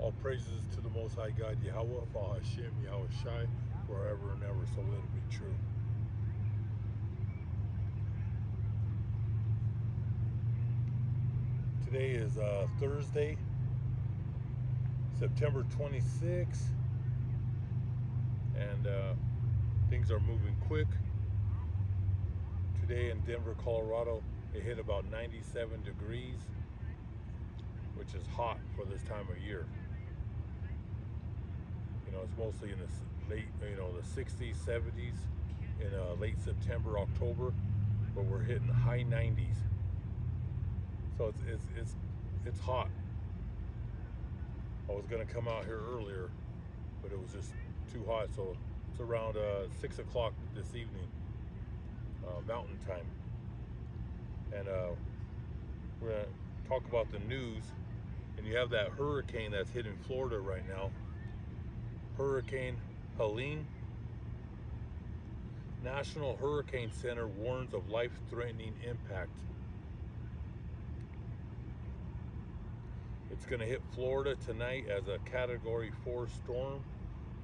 All praises to the Most High God, Yahweh, Baal Hashem, Yahweh Shai, forever and ever, so let it be true. Today is Thursday, September 26th, and things are moving quick. Today in Denver, Colorado, it hit about 97 degrees, which is hot for this time of year. You know, it's mostly in the late, the 60s, 70s, in late September, October, but we're hitting high 90s. So it's hot. I was gonna come out here earlier, but it was just too hot. So it's around 6 o'clock this evening, Mountain Time, and we're gonna talk about the news. And you have that hurricane that's hitting Florida right now. Hurricane Helene. National Hurricane Center warns of life-threatening impact. It's going to hit Florida tonight as a Category 4 storm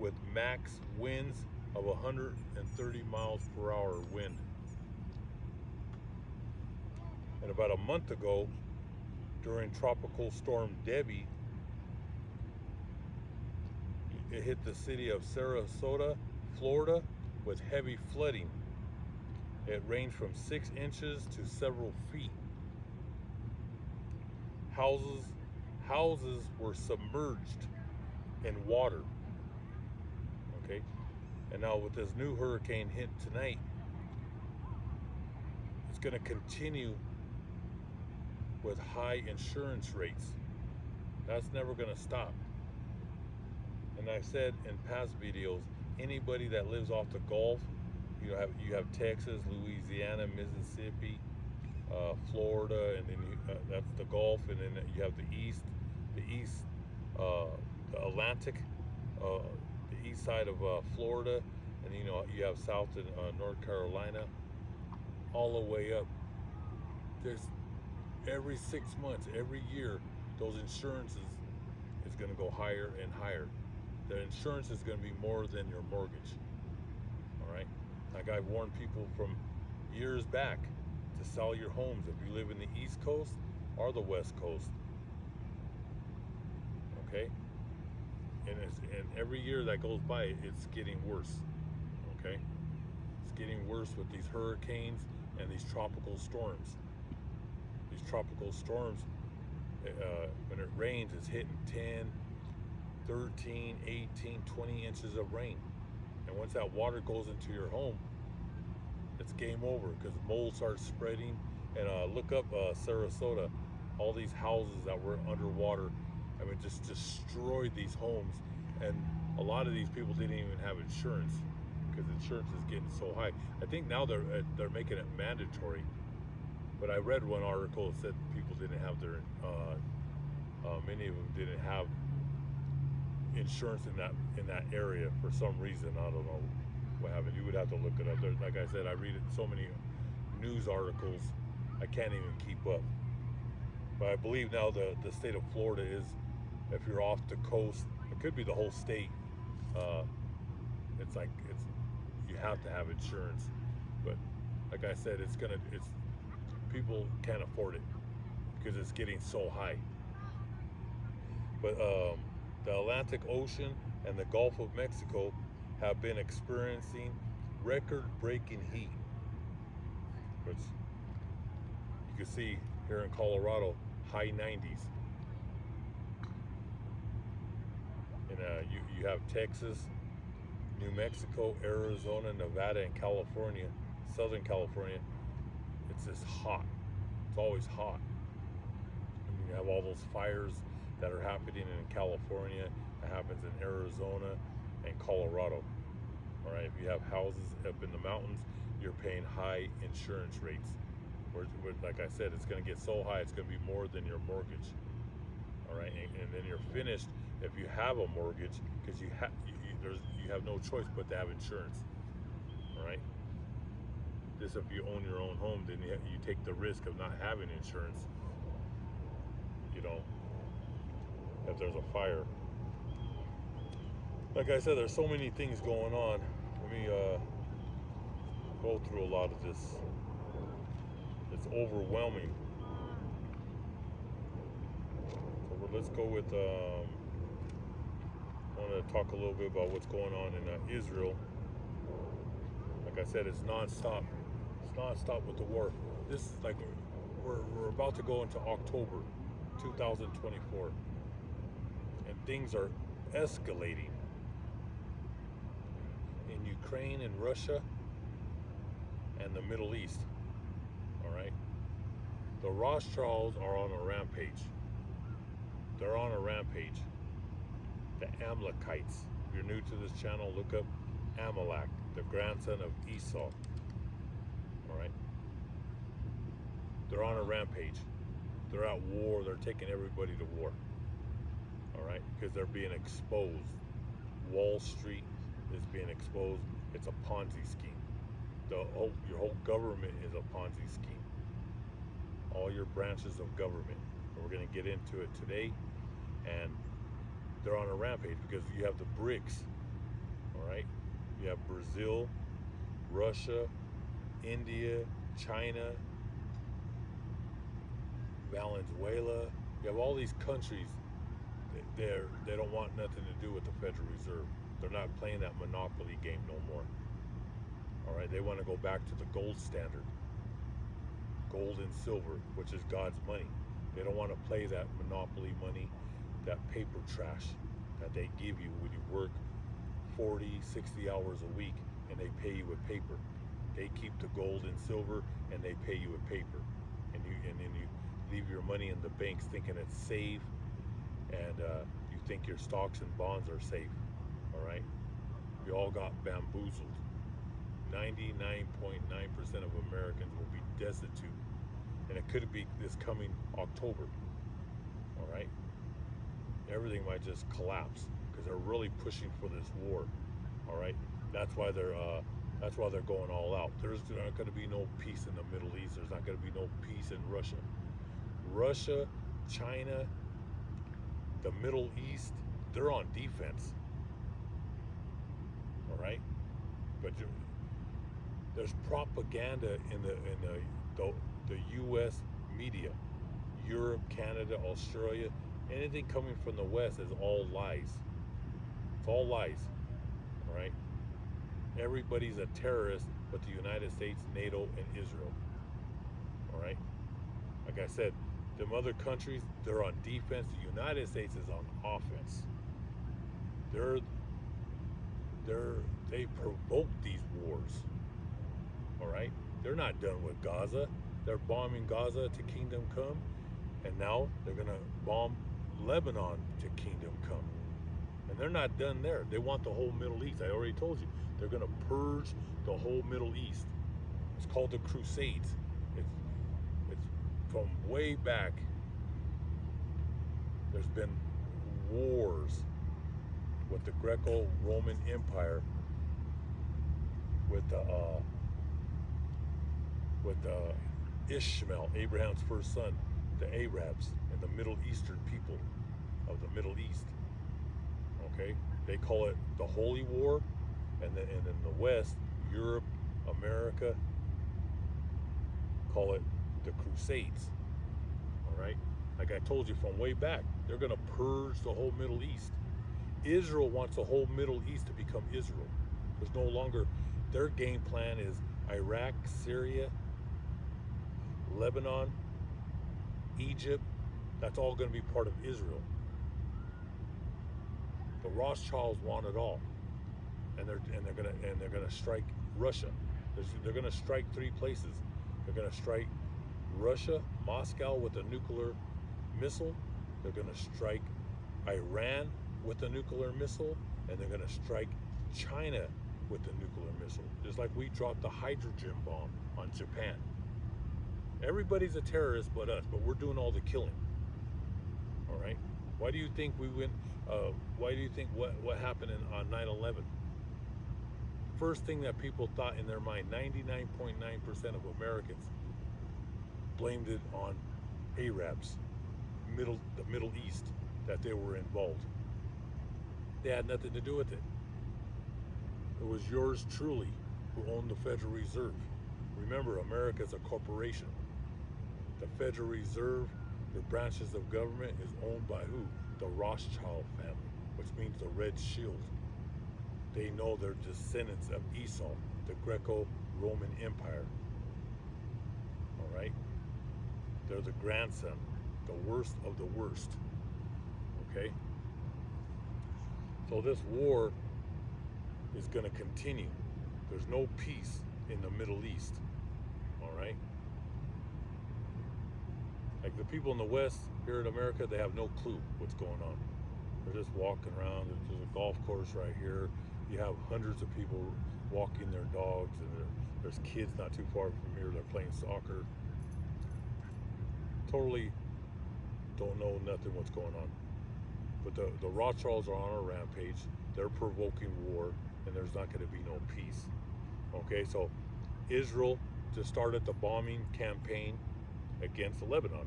with max winds of 130 miles per hour wind. And about a month ago, during Tropical Storm Debbie, it hit the city of Sarasota, Florida, with heavy flooding. It ranged from 6 inches to several feet. Houses were submerged in water. Okay, and now with this new hurricane hit tonight, it's going to continue with high insurance rates. That's never going to stop. And I said in past videos, anybody that lives off the Gulf, you have Texas, Louisiana, Mississippi, Florida, and then that's the Gulf, and then you have the East, the Atlantic, the east side of Florida, and you have South and North Carolina, all the way up. There's every 6 months, every year, those insurances is going to go higher and higher. The insurance is going to be more than your mortgage. All right, like I've warned people from years back to sell your homes if you live in the East Coast or the West Coast. Okay, and every year that goes by, it's getting worse. Okay, it's getting worse with these hurricanes and these tropical storms. These tropical storms, when it rains, it's hitting 10, 13, 18, 20 inches of rain. And once that water goes into your home, it's game over, because mold starts spreading. And look up Sarasota, all these houses that were underwater. I mean, just destroyed these homes. And a lot of these people didn't even have insurance, because insurance is getting so high. I think now they're making it mandatory. But I read one article that said people didn't have their, many of them didn't have insurance in that area for some reason. I don't know what happened. You would have to look it up. Like I said, I read so many news articles, I can't even keep up. But I believe now the state of Florida is, if you're off the coast, it could be the whole state. You have to have insurance. But like I said, people can't afford it because it's getting so high. But the Atlantic Ocean and the Gulf of Mexico have been experiencing record-breaking heat, which you can see here in Colorado, high 90s. And you have Texas, New Mexico, Arizona, Nevada, and California, Southern California. It's just hot. It's always hot. And you have all those fires that are happening in California. It happens in Arizona and Colorado. All right, if you have houses up in the mountains, you're paying high insurance rates. Where, like I said, it's going to get so high, it's going to be more than your mortgage. All right, and then you're finished if you have a mortgage, because you have no choice but to have insurance. All right. This, if you own your own home, then you take the risk of not having insurance. If there's a fire. Like I said, there's so many things going on. Let me go through a lot of this. It's overwhelming. So let's go with. I want to talk a little bit about what's going on in Israel. Like I said, it's nonstop. It's nonstop with the war. This is like we're about to go into October 2024, and things are escalating in Ukraine and Russia and the Middle East. All right, the Rothschilds are on a rampage. They're on a rampage. The Amalekites. If you're new to this channel, look up Amalek, the grandson of Esau. All right, they're on a rampage. They're at war. They're taking everybody to war. All right, because they're being exposed. Wall Street is being exposed. It's a Ponzi scheme. Your whole government is a Ponzi scheme. All your branches of government. And we're going to get into it today. And they're on a rampage because you have the BRICS. All right, you have Brazil, Russia, India, China, Venezuela. You have all these countries. They don't want nothing to do with the Federal Reserve. They're not playing that monopoly game no more. All right, they want to go back to the gold standard, gold and silver, which is God's money. They don't want to play that monopoly money, that paper trash that they give you when you work 40, 60 hours a week and they pay you with paper. They keep the gold and silver and they pay you with paper. And then you leave your money in the banks thinking it's safe, and you think your stocks and bonds are safe. All right, you all got bamboozled. 99.9% of Americans will be destitute, and it could be this coming October. All right, everything might just collapse because they're really pushing for this war. All right, that's why they're going all out. There's not going to be no peace in the Middle East. There's not going to be no peace in Russia, China, the Middle East. They're on defense. All right, but there's propaganda in the U.S. media, Europe, Canada, Australia. Anything coming from the West is all lies. It's all lies. All right. Everybody's a terrorist but the United States, NATO, and Israel. All right. Like I said, them other countries, they're on defense. The United States is on offense. They provoke these wars. All right. They're not done with Gaza. They're bombing Gaza to kingdom come, and now they're gonna bomb Lebanon to kingdom come. And they're not done there. They want the whole Middle East. I already told you. They're gonna purge the whole Middle East. It's called the Crusades. It's from way back. There's been wars with the Greco-Roman Empire, with Ishmael, Abraham's first son, the Arabs, and the Middle Eastern people of the Middle East. Okay, they call it the Holy War, and then in the West, Europe, America, call it the Crusades. All right, like I told you from way back, they're going to purge the whole Middle East. Israel wants the whole Middle East to become Israel. There's no longer, their game plan is Iraq, Syria, Lebanon, Egypt. That's all going to be part of Israel. The Rothschilds want it all, and they're gonna strike Russia. They're gonna strike three places. They're gonna strike Russia, Moscow with a nuclear missile. They're gonna strike Iran with a nuclear missile, and they're gonna strike China with the nuclear missile. Just like we dropped the hydrogen bomb on Japan. Everybody's a terrorist but us, but we're doing all the killing. All right. Why do you think we went? Why do you think what happened on 9/11? First thing that people thought in their mind, 99.9% of Americans blamed it on Arabs, the Middle East, that they were involved. They had nothing to do with it. It was yours truly who owned the Federal Reserve. Remember, America is a corporation. The Federal Reserve, the branches of government, is owned by who? The Rothschild family, which means the Red Shield. They know they're descendants of Esau, the Greco-Roman Empire. All right? They're the grandson, the worst of the worst. Okay? So this war is going to continue. There's no peace in the Middle East. All right? Like the people in the West here in America, they have no clue what's going on. They're just walking around. There's a golf course right here. You have hundreds of people walking their dogs, and there's kids not too far from here. They're playing soccer. Totally don't know nothing what's going on. But the Rothschilds are on a rampage. They're provoking war, and there's not going to be no peace. Okay, so Israel just started the bombing campaign against Lebanon.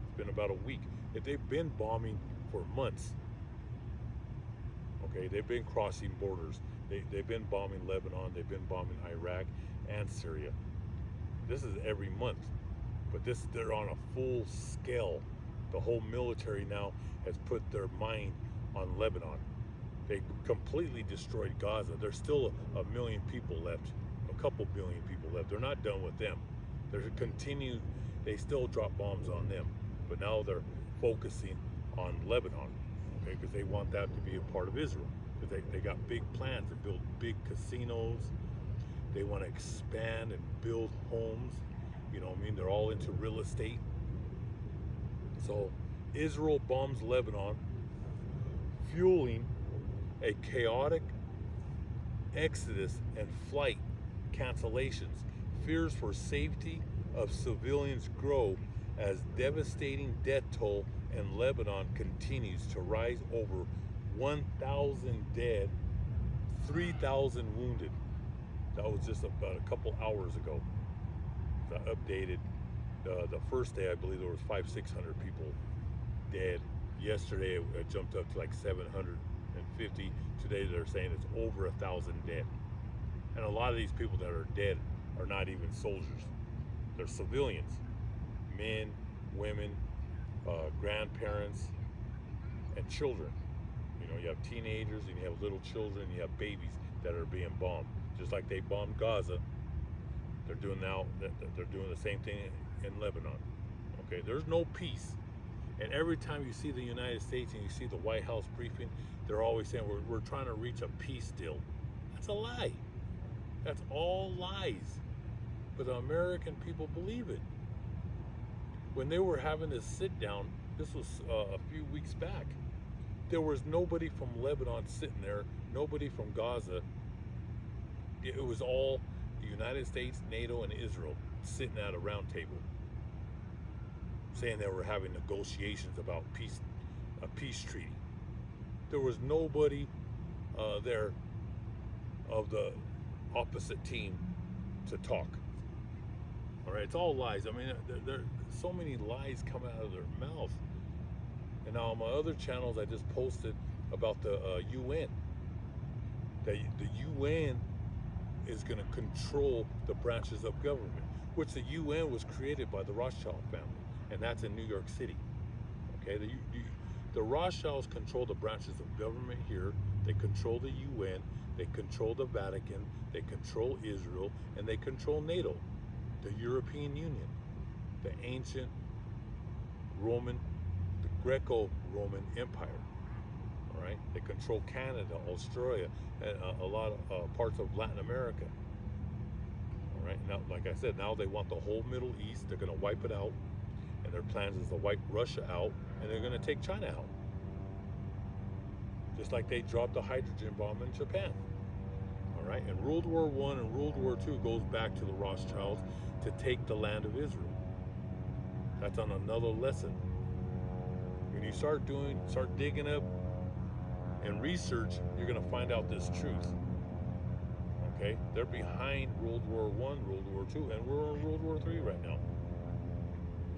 It's been about a week. They've been bombing for months. Okay, they've been crossing borders. They've been bombing Lebanon. They've been bombing Iraq and Syria. This is every month, but they're on a full scale. The whole military now has put their mind on Lebanon. They completely destroyed Gaza. There's still a million people left, a couple billion people left. They're not done with them. They still drop bombs on them, but now they're focusing on Lebanon, okay, because they want that to be a part of Israel. Because they got big plans to build big casinos. They want to expand and build homes. You know what I mean? They're all into real estate. So Israel bombs Lebanon, fueling a chaotic exodus and flight cancellations. Fears for safety of civilians grow as devastating death toll in Lebanon continues to rise. Over 1,000 dead, 3,000 wounded. That was just about a couple hours ago. I updated the first day. I believe there was 500-600 people dead. Yesterday it jumped up to like 750. Today they're saying it's over 1,000 dead. And a lot of these people that are dead are not even soldiers. They're civilians, men, women, grandparents, and children. You know, you have teenagers and you have little children, you have babies that are being bombed. Just like they bombed Gaza, they're doing the same thing in Lebanon. Okay, there's no peace. And every time you see the United States and you see the White House briefing, they're always saying we're trying to reach a peace deal. That's a lie. That's all lies. But the American people believe it. When they were having this sit down, this was a few weeks back, there was nobody from Lebanon sitting there, nobody from Gaza. It was all the United States, NATO, and Israel sitting at a round table, saying they were having negotiations about peace, a peace treaty. There was nobody there of the opposite team to talk. All right, it's all lies. I mean, there so many lies come out of their mouth. And now on my other channels, I just posted about the UN. That the UN is going to control the branches of government, which the UN was created by the Rothschild family, and that's in New York City. Okay, the Rothschilds control the branches of government here. They control the UN. They control the Vatican. They control Israel, and they control NATO, the European Union, the ancient Roman, the Greco-Roman Empire. All right, they control Canada, Australia, and a lot of parts of Latin America. All right, now, like I said, now they want the whole Middle East. They're going to wipe it out, and their plans is to wipe Russia out, and they're going to take China out. Just like they dropped the hydrogen bomb in Japan. All right, and World War I and World War II goes back to the Rothschilds to take the land of Israel. That's on another lesson. When you start digging up and research, you're going to find out this truth. Okay, they're behind World War I, World War II, and we're in World War III right now.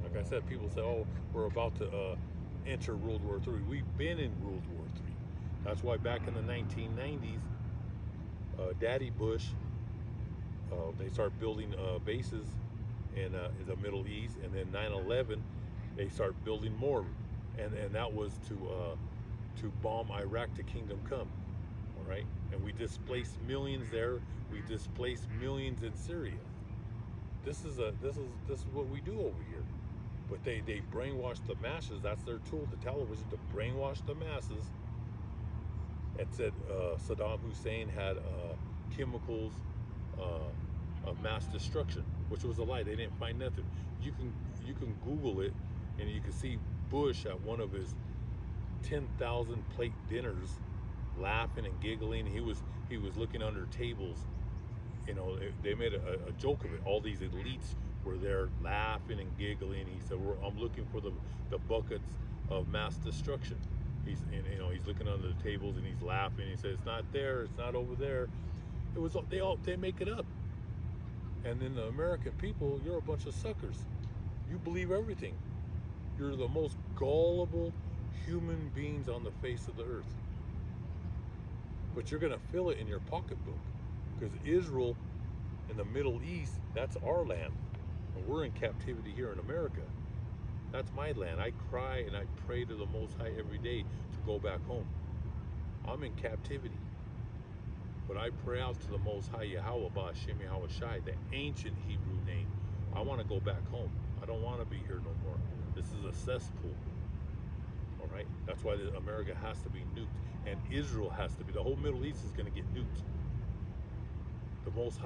Like I said, people say, "Oh, we're about to enter World War III." We've been in World War III. That's why back in the 1990s, Daddy Bush, they start building bases in the Middle East, and then 9/11, they start building more, and that was to bomb Iraq to Kingdom Come. All right, and we displaced millions there. We displaced millions in Syria. This is what we do over here. But they brainwash the masses. That's their tool, the television, to brainwash the masses. And said Saddam Hussein had chemicals of mass destruction, which was a lie. They didn't find nothing. You can Google it, and you can see Bush at one of his 10,000 plate dinners, laughing and giggling. He was looking under tables. You know, they made a joke of it. All these elites were there laughing and giggling. He said, "I'm looking for the buckets of mass destruction." He's looking under the tables and he's laughing. He says, "It's not there. It's not over there." It was they make it up. And then the American people, you're a bunch of suckers. You believe everything. You're the most gullible human beings on the face of the earth. But you're gonna feel it in your pocketbook, because Israel in the Middle East, that's our land. And we're in captivity here in America. That's my land. I cry and I pray to the Most High every day to go back home. I'm in captivity. But I pray out to the Most High Yahweh, Ba'ashem Yahweh Shai, the ancient Hebrew name. I want to go back home. I don't want to be here no more. This is a cesspool. All right? That's why America has to be nuked. And Israel has to be. The whole Middle East is going to get nuked. The Most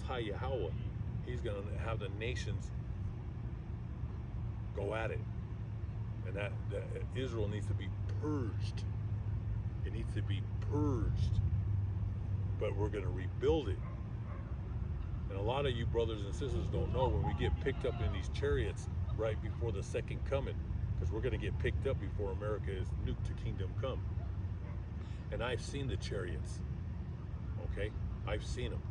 High Yahweh, He's going to have the nations go at it. And that Israel needs to be purged. It needs to be purged. But we're going to rebuild it. And a lot of you brothers and sisters don't know, when we get picked up in these chariots right before the second coming, because we're going to get picked up before America is nuked to Kingdom Come. And I've seen the chariots. Okay? I've seen them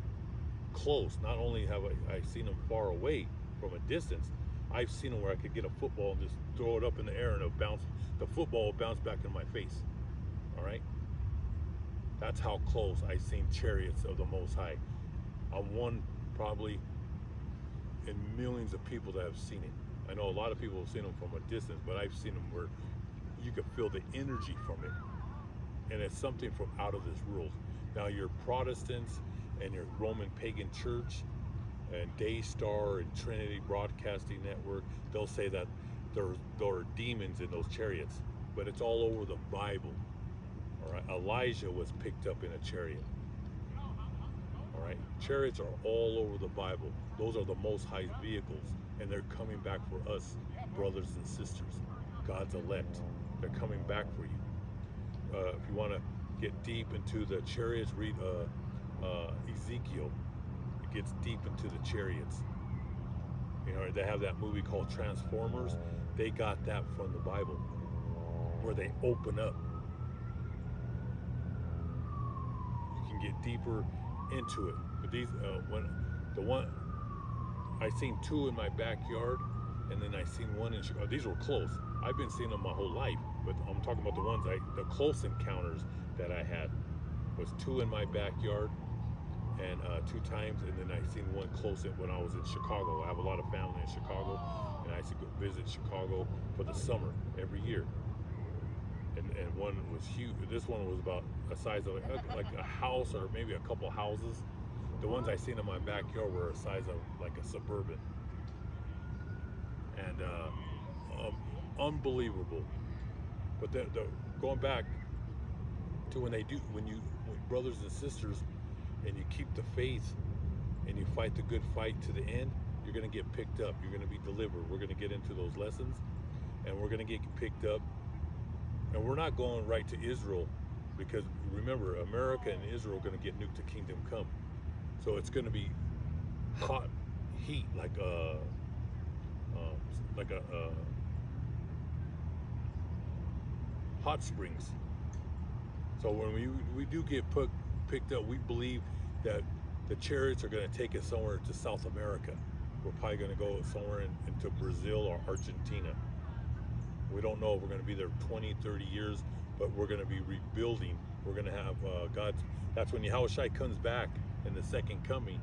close. Not only have I seen them far away from a distance, I've seen them where I could get a football and just throw it up in the air and the football will bounce back in my face. All right? That's how close I've seen chariots of the Most High. I'm one probably in millions of people that have seen it. I know a lot of people have seen them from a distance, but I've seen them where you can feel the energy from it. And it's something from out of this world. Now, your Protestants and your Roman pagan church and Daystar and Trinity Broadcasting Network, they'll say that there are demons in those chariots, but it's all over the Bible. All right, Elijah was picked up in a chariot. All right, chariots are all over the Bible. Those are the Most High vehicles, and they're coming back for us, brothers and sisters, God's elect. They're coming back for you. If you want to get deep into the chariots, read Ezekiel. It gets deep into the chariots. You know, they have that movie called Transformers. They got that from the Bible, where they open up. You can get deeper into it. But these, I seen two in my backyard, and then I seen one in Chicago. These were close. I've been seeing them my whole life, but I'm talking about the ones the close encounters that I had was two in my backyard, and 2 times, and then I seen one close when I was in Chicago. I have a lot of family in Chicago, and I used to go visit Chicago for the summer every year. And one was huge. This one was about the size of like a house or maybe a couple houses. The ones I seen in my backyard were the size of like a suburban. And unbelievable. But going back to when brothers and sisters, and you keep the faith and you fight the good fight to the end, you're going to get picked up. You're going to be delivered. We're going to get into those lessons, and we're going to get picked up. And we're not going right to Israel, because remember, America and Israel are going to get nuked to Kingdom Come. So it's going to be hot heat, like a hot springs. So when we do get picked up, we believe that the chariots are going to take us somewhere to South America. We're probably going to go somewhere into Brazil or Argentina. We don't know if we're going to be there 20, 30 years, but we're going to be rebuilding We're going to have God's. That's when Yahushua comes back in the second coming.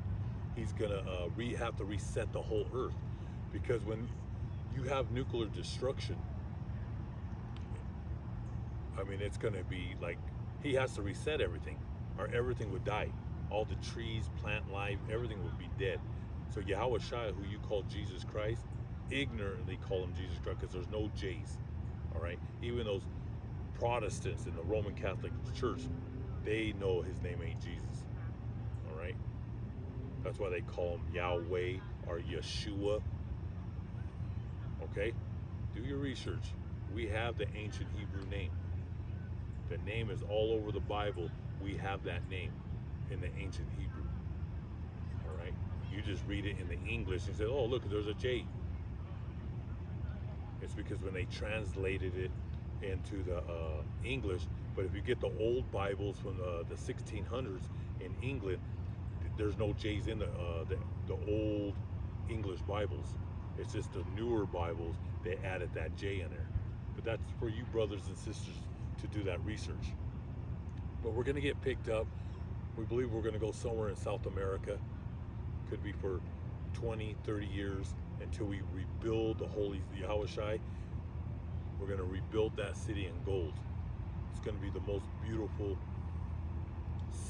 He's going to have to reset the whole earth, because when you have nuclear destruction, I mean, it's going to be like he has to reset everything, or everything would die. All the trees, plant life, everything would be dead. So Yahushua, who you call Jesus Christ, ignorantly call him Jesus Christ because there's no J's. All right, even those Protestants in the Roman Catholic Church, they know his name ain't Jesus. All right, that's why they call him Yahweh or Yeshua. Okay, do your research. We have the ancient Hebrew name. The name is all over the Bible. We have that name in the ancient Hebrew. All right, you just read it in the English and say, oh, look, there's a J. It's because when they translated it into the English, but if you get the old Bibles from the 1600s in England, there's no J's in the old English Bibles. It's just the newer Bibles, they added that J in there. But that's for you brothers and sisters to do that research. But we're going to get picked up. We believe we're going to go somewhere in South America. Could be for 20, 30 years until we rebuild the Holy Yahushai. We're going to rebuild that city in gold. It's going to be the most beautiful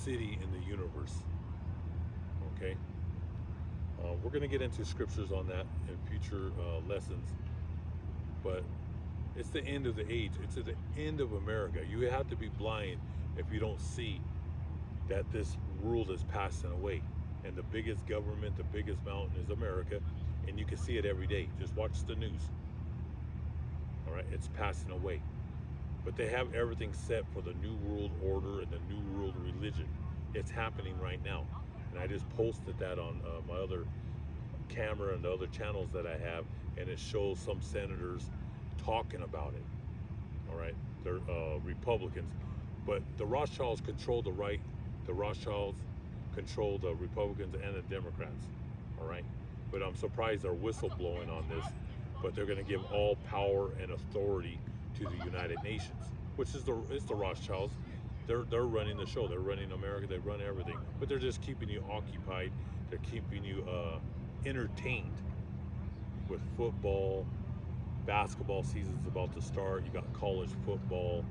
city in the universe. Okay? We're going to get into scriptures on that in future lessons. But it's the end of the age. It's at the end of America. You have to be blind if you don't see that this world is passing away. And the biggest government, the biggest mountain is America. And you can see it every day. Just watch the news. All right, it's passing away. But they have everything set for the New World Order and the New World Religion. It's happening right now. And I just posted that on my other camera and the other channels that I have. And it shows some senators talking about it. All right, they're Republicans. But the Rothschilds control the right. The Rothschilds control the Republicans and the Democrats. All right. But I'm surprised they're whistleblowing on this. But they're going to give all power and authority to the United Nations, which is the Rothschilds. They're running the show. They're running America. They run everything. But they're just keeping you occupied. They're keeping you entertained with football. Basketball season's about to start. You got college football,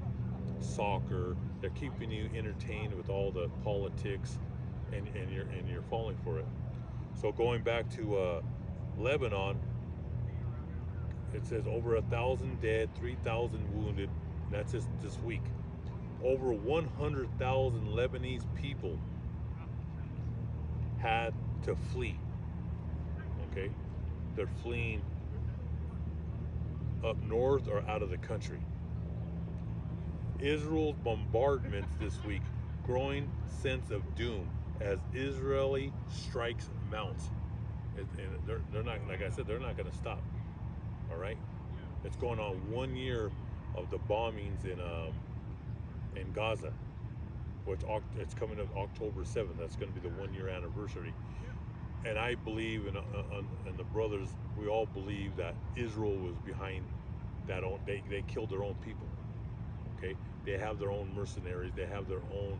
soccer. They're keeping you entertained with all the politics, and you're falling for it. So going back to Lebanon, it says over 1,000 dead, 3,000 wounded. That's just this week. Over 100,000 Lebanese people had to flee. Okay, they're fleeing up north or out of the country. Israel's bombardments this week, growing sense of doom as Israeli strikes mounts. And they're not, like I said, they're not going to stop. All right, it's going on 1 year of the bombings in Gaza, which it's coming up October 7th. That's going to be the 1 year anniversary. And I believe, and the brothers, we all believe that Israel was behind that. They killed their own people. Okay, they have their own mercenaries. They have their own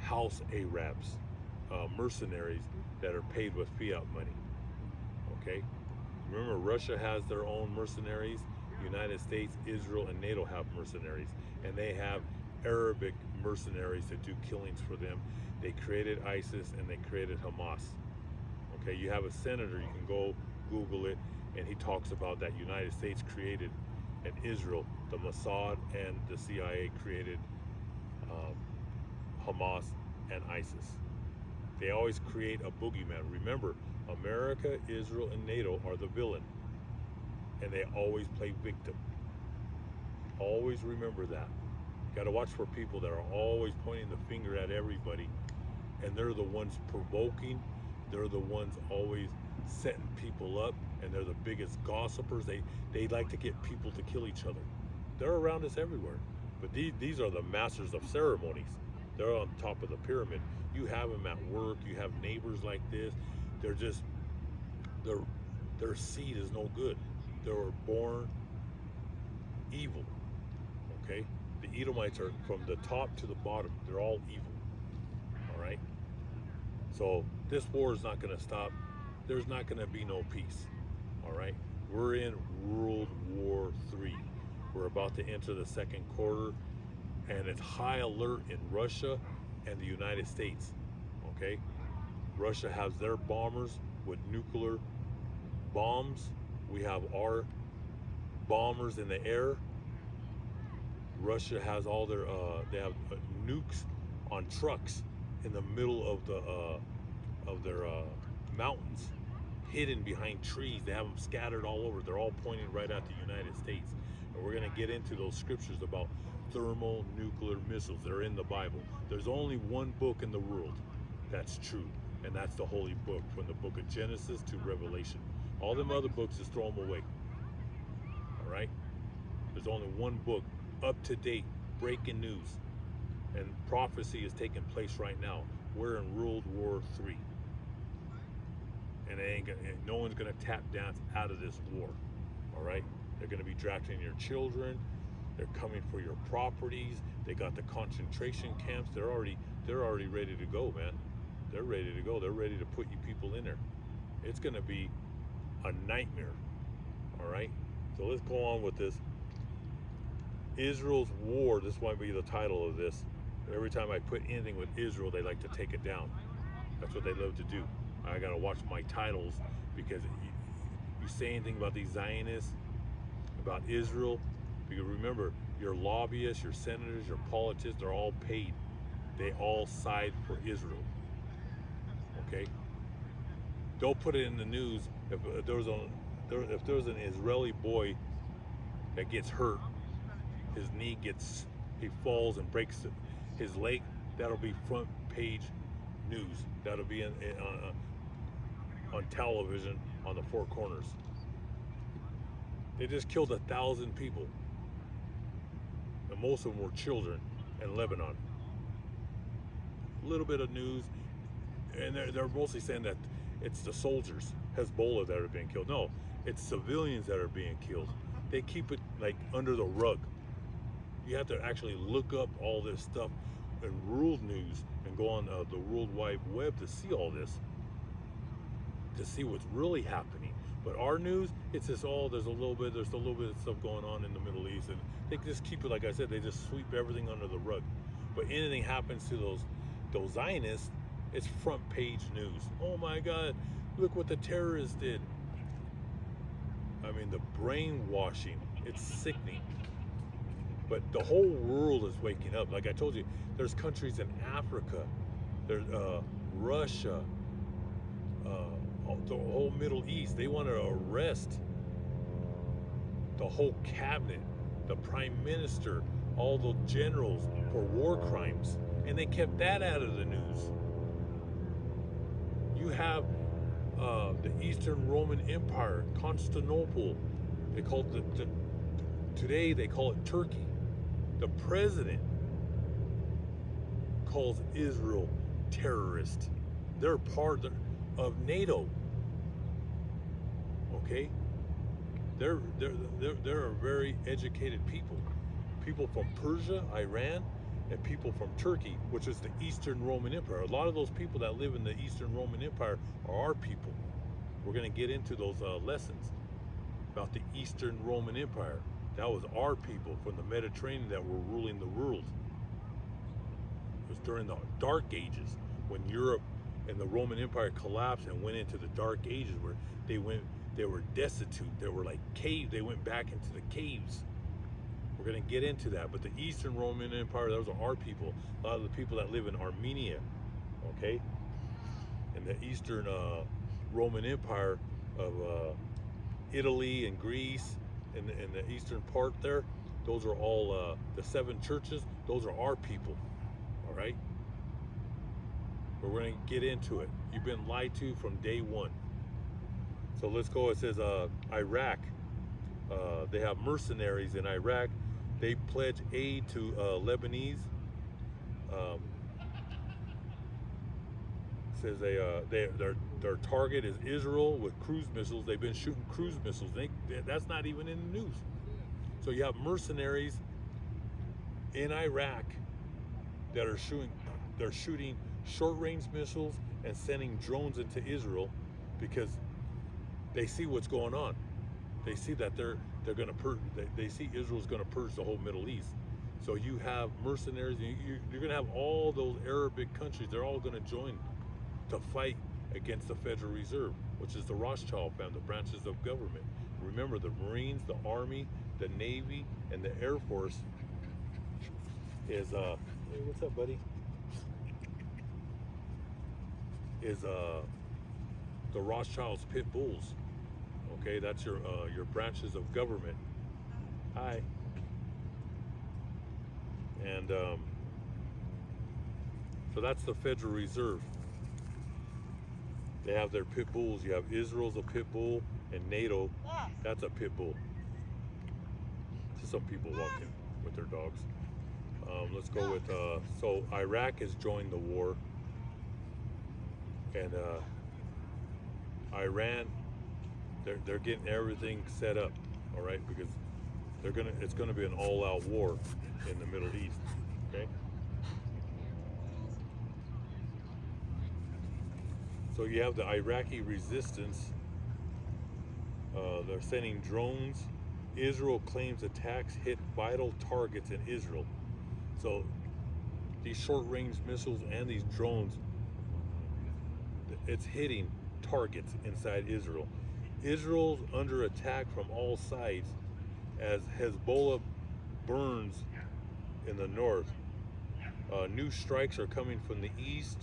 house Arabs, mercenaries that are paid with fiat money. Okay, remember Russia has their own mercenaries. United States, Israel, and NATO have mercenaries, and they have Arabic mercenaries that do killings for them. They created ISIS and they created Hamas. Okay, you have a senator, you can go Google it, and he talks about that United States created, and Israel, the Mossad and the CIA created Hamas and ISIS. They always create a boogeyman. Remember, America, Israel, and NATO are the villain, and they always play victim. Always remember that. Got to watch for people that are always pointing the finger at everybody, and they're the ones provoking. They're the ones always setting people up, and they're the biggest gossipers. They like to get people to kill each other. They're around us everywhere. But these are the masters of ceremonies. They're on top of the pyramid. You have them at work. You have neighbors like this. They're just, their seed is no good. They were born evil. Okay? The Edomites are from the top to the bottom. They're all evil. All right. So this war is not going to stop. There's not going to be no peace. All right. We're in World War III. We're about to enter the second quarter, and it's high alert in Russia and the United States. Okay. Russia has their bombers with nuclear bombs. We have our bombers in the air. Russia has all their they have nukes on trucks in the middle of their mountains, hidden behind trees. They have them scattered all over. They're all pointing right at the United States. And we're going to get into those scriptures about thermonuclear missiles. They're in the Bible. There's only one book in the world that's true, and that's the Holy Book, from the book of Genesis to Revelation. All them other books, just throw them away. All right? There's only one book, up to date, breaking news, and prophecy is taking place right now. We're in World War III, and no one's gonna tap dance out of this war. All right? They're gonna be drafting your children. They're coming for your properties. They got the concentration camps. They're already ready to go, man. They're ready to go. They're ready to put you people in there. It's gonna be a nightmare. All right? So let's go on with this. Israel's war, this might be the title of this. Every time I put anything with Israel, they like to take it down. That's what they love to do. I gotta watch my titles, because you say anything about these Zionists, about Israel, because remember, your lobbyists, your senators, your politicians, they're all paid. They all side for Israel. Okay? Don't put it in the news if there was an Israeli boy that gets hurt, his knee he falls and breaks his leg, that'll be front page news. That'll be on television on the four corners. They just killed 1,000 people, and most of them were children in Lebanon. A little bit of news, and they're mostly saying that it's the soldiers, Hezbollah, that are being killed. No, it's civilians that are being killed. They keep it like under the rug. You have to actually look up all this stuff in world news and go on the World Wide Web to see all this, to see what's really happening. But our news, it's just there's a little bit of stuff going on in the Middle East, and they just keep it, like I said, they just sweep everything under the rug. But anything happens to those Zionists, it's front page news. Oh my God, look what the terrorists did. I mean, the brainwashing, it's sickening. But the whole world is waking up. Like I told you, there's countries in Africa, there's Russia, the whole Middle East. They want to arrest the whole cabinet, the prime minister, all the generals for war crimes, and they kept that out of the news. You have the Eastern Roman Empire, Constantinople. They call it today they call it Turkey. The president calls Israel terrorist. They're part of NATO. Okay? They're a very educated people. People from Persia, Iran, and people from Turkey, which is the Eastern Roman Empire. A lot of those people that live in the Eastern Roman Empire are our people. We're going to get into those lessons about the Eastern Roman Empire. That was our people from the Mediterranean that were ruling the world. It was during the Dark Ages, when Europe and the Roman Empire collapsed and went into the Dark Ages, where they were destitute. They were like caves. They went back into the caves. We're going to get into that. But the Eastern Roman Empire, those are our people. A lot of the people that live in Armenia, okay? And the Eastern Roman Empire of Italy and Greece, and the eastern part there, those are all the 7 churches. Those are our people, all right? But we're going to get into it. You've been lied to from day one. So let's go. It says Iraq. They have mercenaries in Iraq. They pledge aid to Lebanese. Says their target is Israel with cruise missiles. They've been shooting cruise missiles. That's not even in the news. So you have mercenaries in Iraq that are shooting short-range missiles and sending drones into Israel because they see what's going on. They see that they're going to purge. They see Israel's going to purge the whole Middle East. So you have mercenaries. You're going to have all those Arabic countries. They're all going to join to fight against the Federal Reserve, which is the Rothschild family, the branches of government. Remember, the Marines, the Army, the Navy, and the Air Force is hey, what's up, buddy? Is the Rothschild's pit bulls. Okay, that's your branches of government. Hi. And so that's the Federal Reserve. They have their pit bulls. You have Israel's a pit bull, and NATO, that's a pit bull. Just some people walking with their dogs. Let's go with, so Iraq has joined the war, and Iran, they're getting everything set up, all right, because it's gonna be an all-out war in the Middle East, okay? So you have the Iraqi resistance. They're sending drones. Israel claims attacks hit vital targets in Israel. So these short-range missiles and these drones, it's hitting targets inside Israel. Israel's under attack from all sides as Hezbollah burns in the north. New strikes are coming from the east.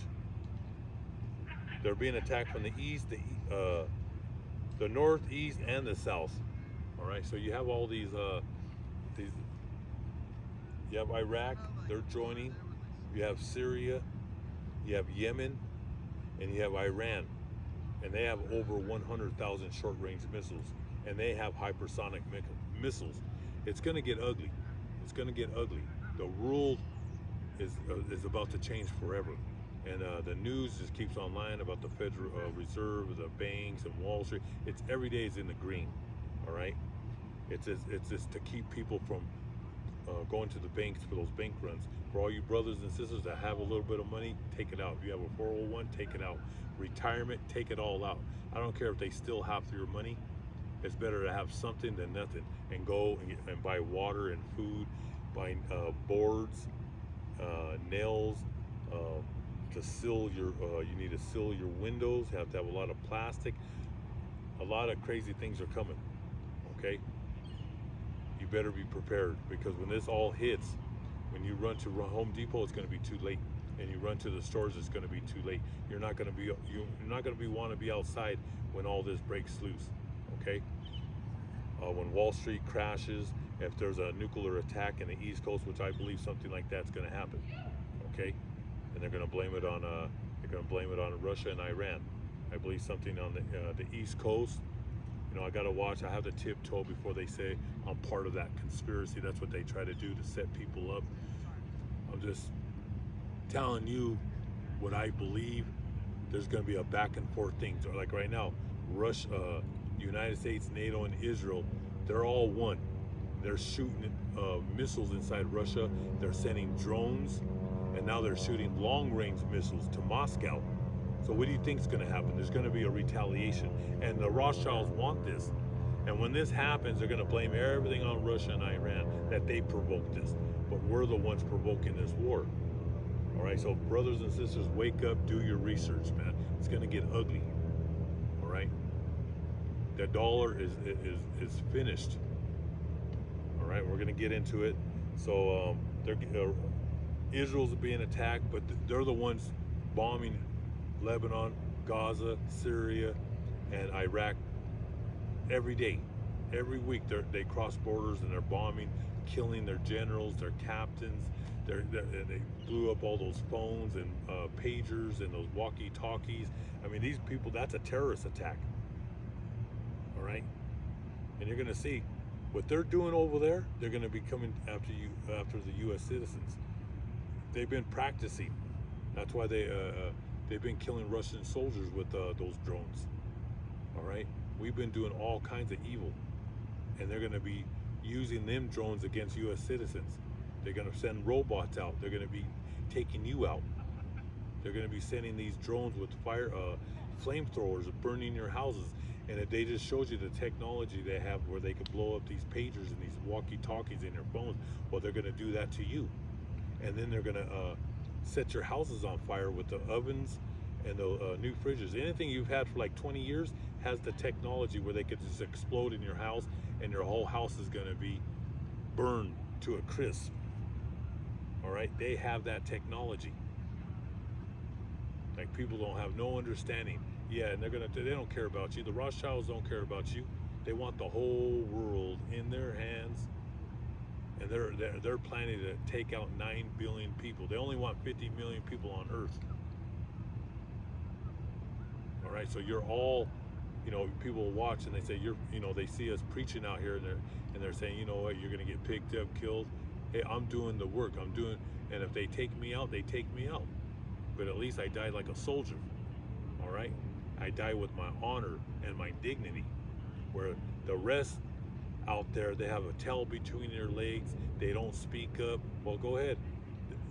They're being attacked from the east, the northeast, and the south. All right, so you have all these. You have Iraq, they're joining. You have Syria, you have Yemen, and you have Iran, and they have over 100,000 short-range missiles, and they have hypersonic missiles. It's going to get ugly. It's going to get ugly. The world is about to change forever. And the news just keeps on lying about the Federal Reserve, the banks, and Wall Street. It's every day is in the green, all right? It's just to keep people from going to the banks for those bank runs. For all you brothers and sisters that have a little bit of money, take it out. If you have a 401, take it out. Retirement, take it all out. I don't care if they steal half of your money. It's better to have something than nothing. And go and buy water and food, buy boards, nails, to seal your, you need to seal your windows, have to have a lot of plastic. A lot of crazy things are coming, okay? You better be prepared, because when this all hits, when you run to Home Depot, it's gonna be too late. And you run to the stores, it's gonna be too late. You're not gonna want to be outside when all this breaks loose, okay? When Wall Street crashes, if there's a nuclear attack in the East Coast, which I believe something like that's gonna happen, okay? And they're going to blame it on Russia and Iran. I believe something on the East Coast. You know, I got to watch. I have to tiptoe before they say I'm part of that conspiracy. That's what they try to do, to set people up. I'm just telling you what I believe. There's going to be a back and forth thing. So like right now, Russia, United States, NATO, and Israel, they're all one. They're shooting missiles inside Russia. They're sending drones. And now they're shooting long-range missiles to Moscow. So what do you think is going to happen? There's going to be a retaliation. And the Rothschilds want this. And when this happens, they're going to blame everything on Russia and Iran, that they provoked this. But we're the ones provoking this war. All right, so brothers and sisters, wake up, do your research, man. It's going to get ugly. All right? The dollar is finished. All right, we're going to get into it. So Israel's being attacked, but they're the ones bombing Lebanon, Gaza, Syria, and Iraq every day. Every week they cross borders and they're bombing, killing their generals, their captains. They blew up all those phones and pagers and those walkie-talkies. I mean, these people, that's a terrorist attack. All right? And you're going to see what they're doing over there. They're going to be coming after the U.S. citizens. They've been practicing. That's why they've been killing Russian soldiers with those drones. All right, we've been doing all kinds of evil, and they're going to be using them drones against U.S. citizens. They're going to send robots out. They're going to be taking you out. They're going to be sending these drones with flamethrowers, burning your houses. And if they just showed you the technology they have where they could blow up these pagers and these walkie-talkies in your phones, well, they're going to do that to you. And then they're going to set your houses on fire with the ovens and the new fridges. Anything you've had for like 20 years has the technology where they could just explode in your house and your whole house is going to be burned to a crisp. All right, they have that technology. Like, people don't have no understanding. Yeah, and they don't care about you. The Rothschilds don't care about you. They want the whole world in their hands, and they're planning to take out 9 billion people. They only want 50 million people on Earth. All right, so you're all, people will watch and they say they see us preaching out here, and they're saying, you know what, you're gonna get picked up, killed. Hey, I'm doing the work. And if they take me out, they take me out. But at least I died like a soldier. All right, I die with my honor and my dignity. Where the rest out there, they have a tail between their legs. They don't speak up. Well, go ahead.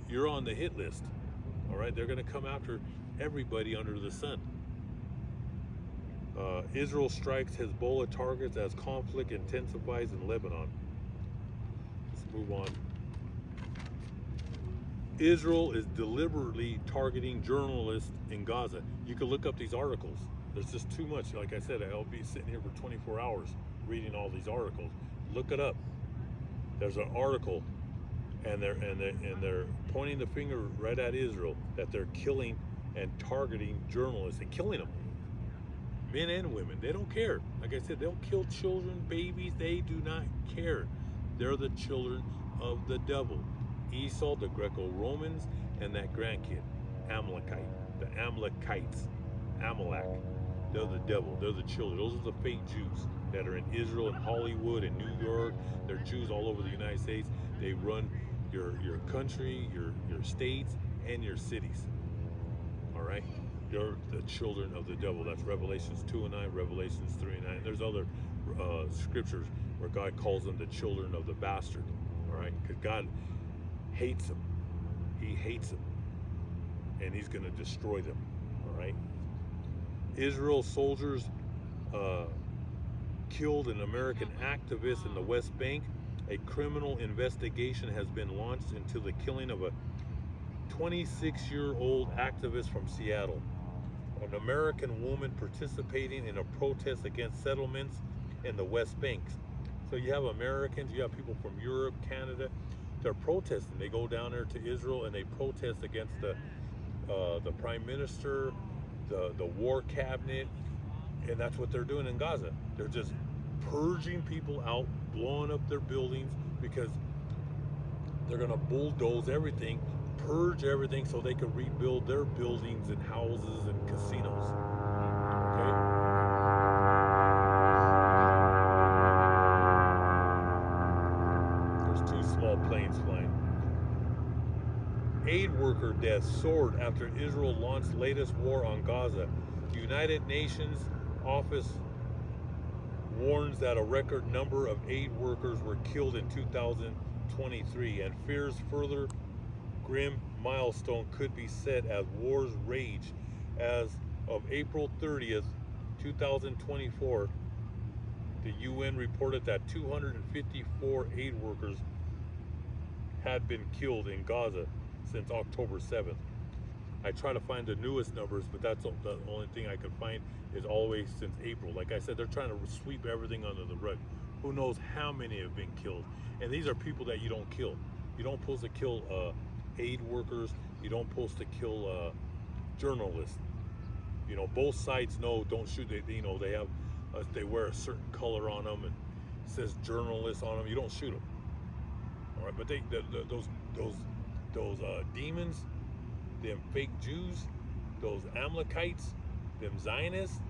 You're on the hit list. All right, they're going to come after everybody under the sun. Israel strikes Hezbollah targets as conflict intensifies in Lebanon. Let's move on. Israel is deliberately targeting journalists in Gaza. You can look up these articles. There's just too much. Like I said, I'll be sitting here for 24 hours reading all these articles. Look it up. There's an article, and they're pointing the finger right at Israel that they're killing and targeting journalists and killing them, men and women. They don't care. Like I said, they'll kill children, babies. They do not care. They're the children of the devil. Esau, the Greco-Romans, and that grandkid, Amalekite, the Amalekites, Amalek. They're the devil. They're the children. Those are the fake Jews that are in Israel and Hollywood and New York. They're Jews all over the United States. They run your country, your states, and your cities. All right? They're the children of the devil. That's Revelations 2:9, Revelations 3:9. There's other scriptures where God calls them the children of the bastard. All right? Because God hates them. He hates them. And he's going to destroy them. All right? Israel soldiers killed an American activist in the West Bank. A criminal investigation has been launched into the killing of a 26-year-old activist from Seattle. An American woman participating in a protest against settlements in the West Bank. So you have Americans, you have people from Europe, Canada. They're protesting. They go down there to Israel and they protest against the prime minister, the war cabinet, and that's what they're doing in Gaza. They're just purging people out, blowing up their buildings, because they're going to bulldoze everything, purge everything so they can rebuild their buildings and houses and casinos. Okay? There's 2 small planes flying. Aid worker deaths soared after Israel launched latest war on Gaza. United Nations office warns that a record number of aid workers were killed in 2023 and fears further grim milestone could be set as wars rage. As of April 30th, 2024, the UN reported that 254 aid workers had been killed in Gaza since October 7th. I try to find the newest numbers, but that's the only thing I could find is all the way since April. Like I said, they're trying to sweep everything under the rug. Who knows how many have been killed? And these are people that you don't kill. You don't supposed to kill aid workers. You don't supposed to kill journalists. Both sides know don't shoot. They have they wear a certain color on them and it says journalists on them. You don't shoot them. All right, but those demons, them fake Jews, those Amalekites, them Zionists.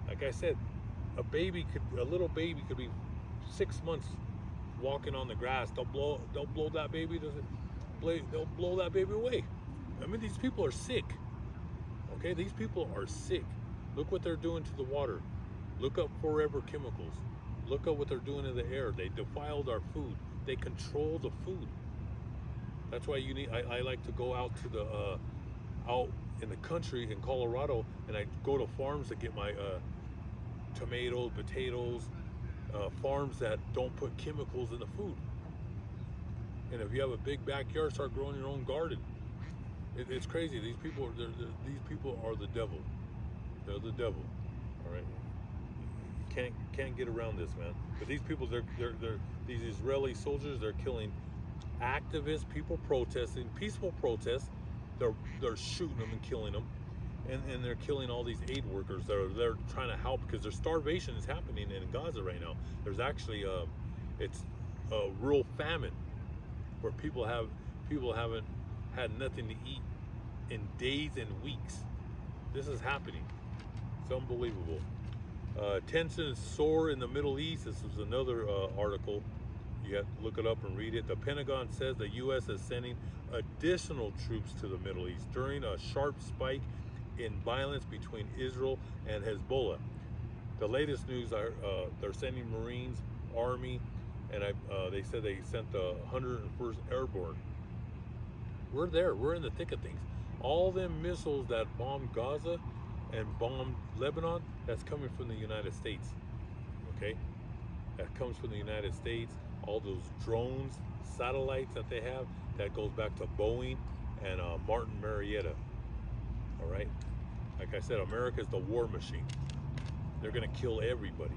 Like I said, a little baby could be 6 months walking on the grass. They'll blow that baby. They'll blow that baby away. I mean, these people are sick. Okay, these people are sick. Look what they're doing to the water. Look up forever chemicals. Look at what they're doing in the air. They defiled our food. They control the food. That's why you need. I like to go out to the out in the country in Colorado, and I go to farms to get my tomatoes, potatoes, farms that don't put chemicals in the food. And if you have a big backyard, start growing your own garden. It's crazy. These people, these people are the devil. They're the devil. All right. Can't get around this, man. But these people, they're these Israeli soldiers. They're killing activists, people protesting, peaceful protests. They're shooting them and killing them, and they're killing all these aid workers that are they're trying to help because there's starvation is happening in Gaza right now. There's actually it's a real famine where people haven't had nothing to eat in days and weeks. This is happening. It's unbelievable. Tensions soar in the Middle East. This is another article. You have to look it up and read it. The Pentagon says the U.S. is sending additional troops to the Middle East during a sharp spike in violence between Israel and Hezbollah. The latest news are they're sending Marines, Army, and they said they sent the 101st Airborne. We're there. We're in the thick of things. All them missiles that bombed Gaza and bombed Lebanon, that's coming from the United States. Okay? That comes from the United States. All those drones, satellites that they have, that goes back to Boeing and Martin Marietta. All right? Like I said, America's the war machine. They're going to kill everybody.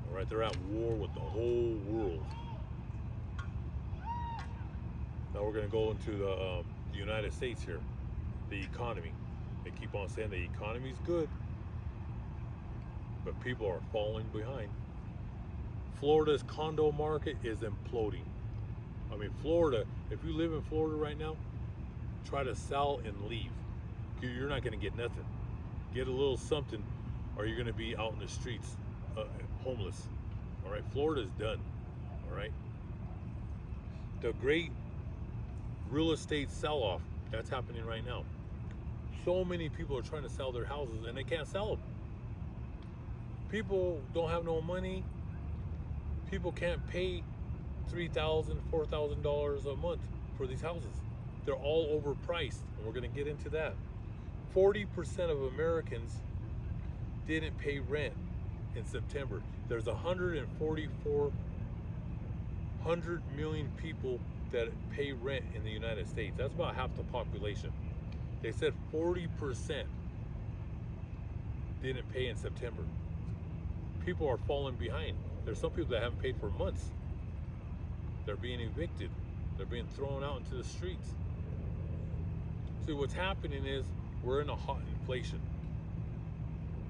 All right? They're at war with the whole world. Now we're going to go into the United States here. The economy. They keep on saying the economy's good, but people are falling behind. Florida's condo market is imploding. I mean, Florida, if you live in Florida right now, try to sell and leave. You're not going to get nothing. Get a little something, or you're going to be out in the streets, homeless. All right, Florida's done. All right. The great real estate sell-off, that's happening right now. So many people are trying to sell their houses and they can't sell them. People don't have no money. People can't pay $3,000, $4,000 a month for these houses. They're all overpriced, and we're going to get into that. 40% of Americans didn't pay rent in September. There's 100 million people that pay rent in the United States. That's about half the population. They said 40% didn't pay in September. People are falling behind. There's some people that haven't paid for months. They're being evicted. They're being thrown out into the streets. See, what's happening is we're in a hot inflation.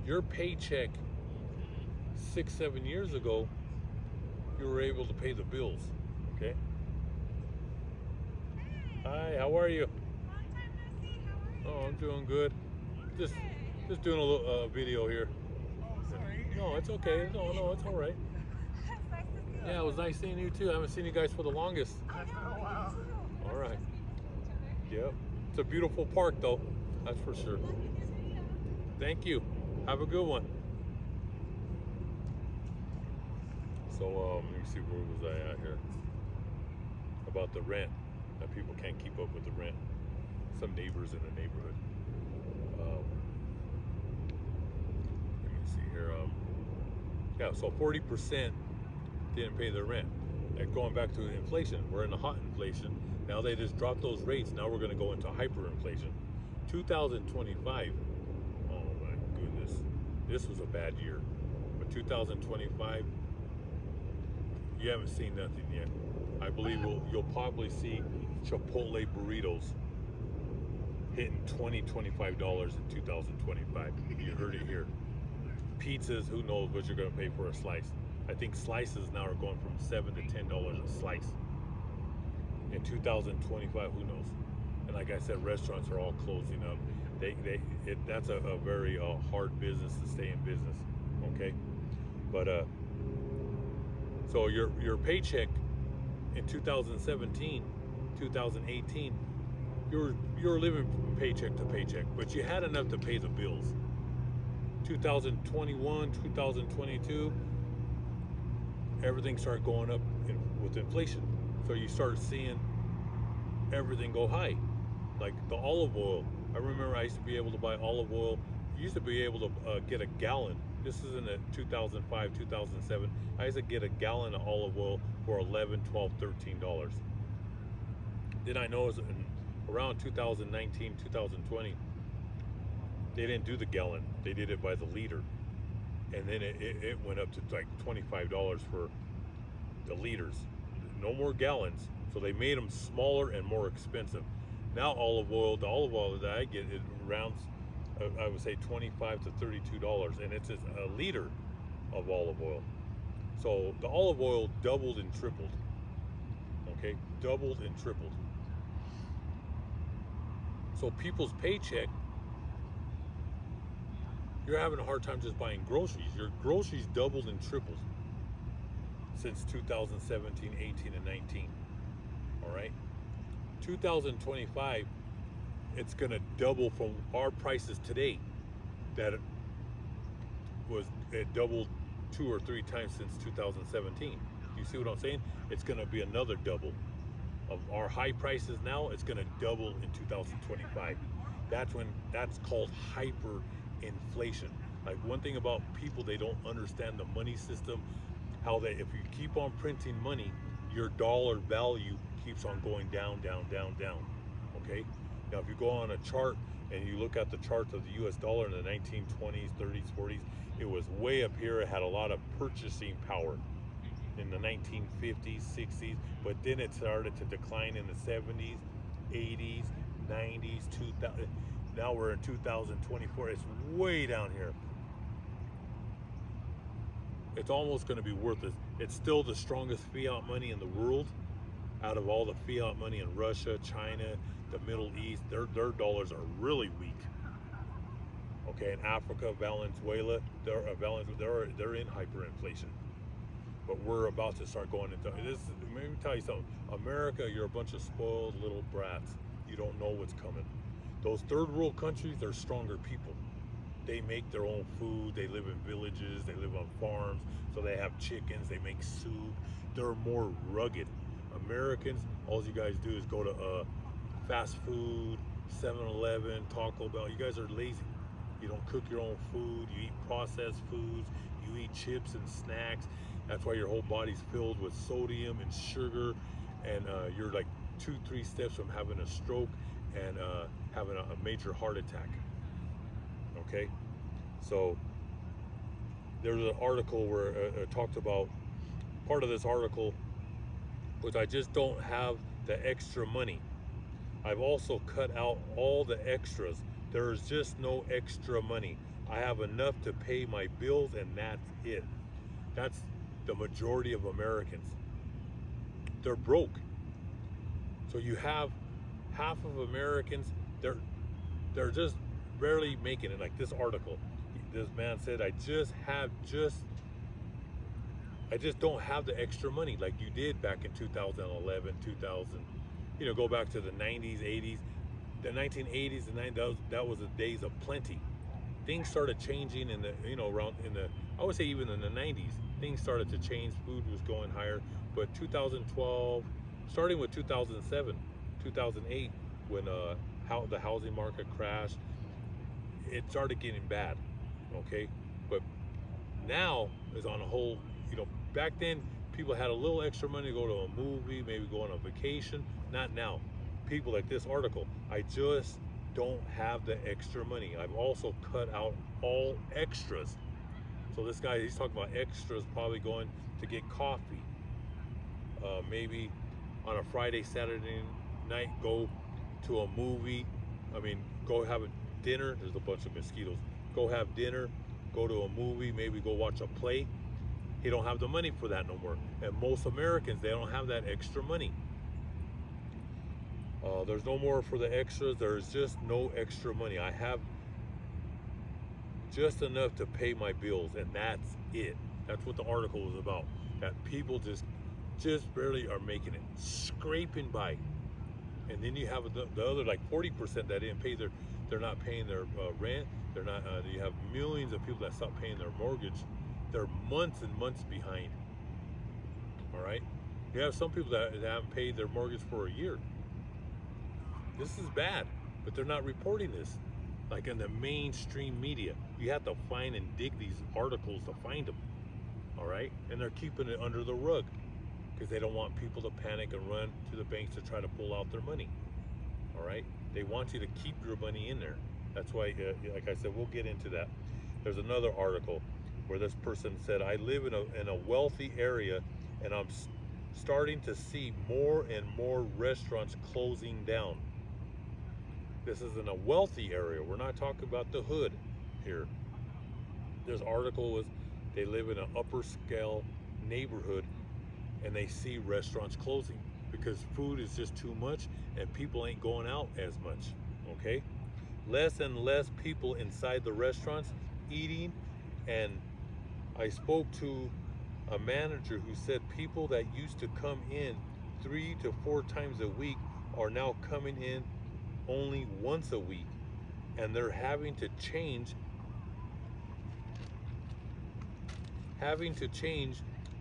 Your paycheck 6-7 years ago, you were able to pay the bills, okay? Hi, how are you? Oh, I'm doing good. Just doing a little video here. Sorry. No, it's okay. No, it's all right. Yeah, it was nice seeing you too. I haven't seen you guys for the longest. It's been a while. All right. Yep. It's a beautiful park though. That's for sure. Thank you. Have a good one. So let me see, where was I at here? About the rent. That people can't keep up with the rent. Some neighbors in the neighborhood. Let me see here. Yeah, so 40% didn't pay their rent. And going back to inflation, we're in a hot inflation. Now they just dropped those rates. Now we're going to go into hyperinflation. 2025. Oh my goodness, this was a bad year. But 2025, you haven't seen nothing yet. I believe you'll probably see Chipotle burritos hitting $20, $25 in 2025. You heard it here. Pizzas, who knows what you're going to pay for a slice. I think slices now are going from $7 to $10 a slice. In 2025, who knows? And like I said, restaurants are all closing up. That's a very hard business to stay in business. Okay, but so your paycheck in 2017, 2018, you were living from paycheck to paycheck, but you had enough to pay the bills. 2021, 2022, everything started going up with inflation. So you start seeing everything go high. Like the olive oil. I remember I used to be able to buy olive oil. You used to be able to get a gallon. This is in the 2005, 2007. I used to get a gallon of olive oil for $11, $12, $13. Then I noticed around 2019, 2020, they didn't do the gallon. They did it by the liter. And then it went up to like $25 for the liters. No more gallons. So they made them smaller and more expensive. Now the olive oil that I get, it rounds, I would say $25 to $32, and it's just a liter of olive oil. So the olive oil doubled and tripled. Okay, doubled and tripled. So people's paycheck, you're having a hard time just buying groceries. Your groceries doubled and tripled since 2017, 18, and 19. All right, 2025, it's gonna double from our prices today. That it doubled 2 or 3 times since 2017. You see what I'm saying? It's gonna be another double of our high prices now. It's gonna double in 2025. That's called hyperinflation. Like, one thing about people, they don't understand the money system, how that if you keep on printing money, your dollar value keeps on going down, down, down, down. Okay? Now, if you go on a chart and you look at the charts of the US dollar in the 1920s, 30s, 40s, it was way up here. It had a lot of purchasing power in the 1950s, 60s, but then it started to decline in the 70s, 80s, 90s, 2000. Now we're in 2024. It's way down here. It's almost going to be worthless. It's still the strongest fiat money in the world. Out of all the fiat money in Russia, China, the Middle East, their dollars are really weak. Okay, in Africa, Venezuela, they're in hyperinflation. But we're about to start going into this. Let me tell you something. America, you're a bunch of spoiled little brats. You don't know what's coming. Those third world countries, they're stronger people. They make their own food. They live in villages. They live on farms. So they have chickens. They make soup. They're more rugged. Americans, all you guys do is go to fast food, 7-Eleven, Taco Bell. You guys are lazy. You don't cook your own food. You eat processed foods. You eat chips and snacks. That's why your whole body's filled with sodium and sugar, and you're like 2-3 steps from having a stroke and having a major heart attack. Okay, so there's an article where it talked about, part of this article was, I just don't have the extra money. I've also cut out all the extras. There's just no extra money. I have enough to pay my bills, and that's it. That's the majority of Americans. They're broke. So you have half of Americans, they're just barely making it. Like this article, this man said, I just don't have the extra money like you did back in 2011, 2000. Go back to the 90s, 80s, the 1980s and 90s. That was the days of plenty. Things started changing in the, around in the, I would say even in the 90s, things started to change. Food was going higher. But 2012, starting with 2007, 2008, when the housing market crashed, it started getting bad. Okay, but now is on a whole. Back then people had a little extra money to go to a movie, maybe go on a vacation. Not now. People like this article, I just don't have the extra money. I've also cut out all extras. So this guy, he's talking about extras, probably going to get coffee. Maybe on a Friday, Saturday night, go to a movie. Go have a dinner. There's a bunch of mosquitoes. Go have dinner, go to a movie, maybe go watch a play. He don't have the money for that no more. And most Americans, they don't have that extra money. There's no more for the extras. There's just no extra money. I have just enough to pay my bills, and that's it. That's what the article was about. That people just barely are making it, scraping by. And then you have the other like 40% that didn't pay they're not paying their rent. They're not. You have millions of people that stopped paying their mortgage. They're months and months behind. All right. You have some people that haven't paid their mortgage for a year. This is bad, but they're not reporting this. Like in the mainstream media, you have to find and dig these articles to find them. All right, and they're keeping it under the rug because they don't want people to panic and run to the banks to try to pull out their money. All right, they want you to keep your money in there. That's why, like I said, we'll get into that. There's another article where this person said, I live in a wealthy area, and I'm starting to see more and more restaurants closing down. This is in a wealthy area. We're not talking about the hood here. This article was, they live in an upper scale neighborhood, and they see restaurants closing because food is just too much and people ain't going out as much. Okay, less and less people inside the restaurants eating. And I spoke to a manager who said people that used to come in 3 to 4 times a week are now coming in only once a week, and they're having to change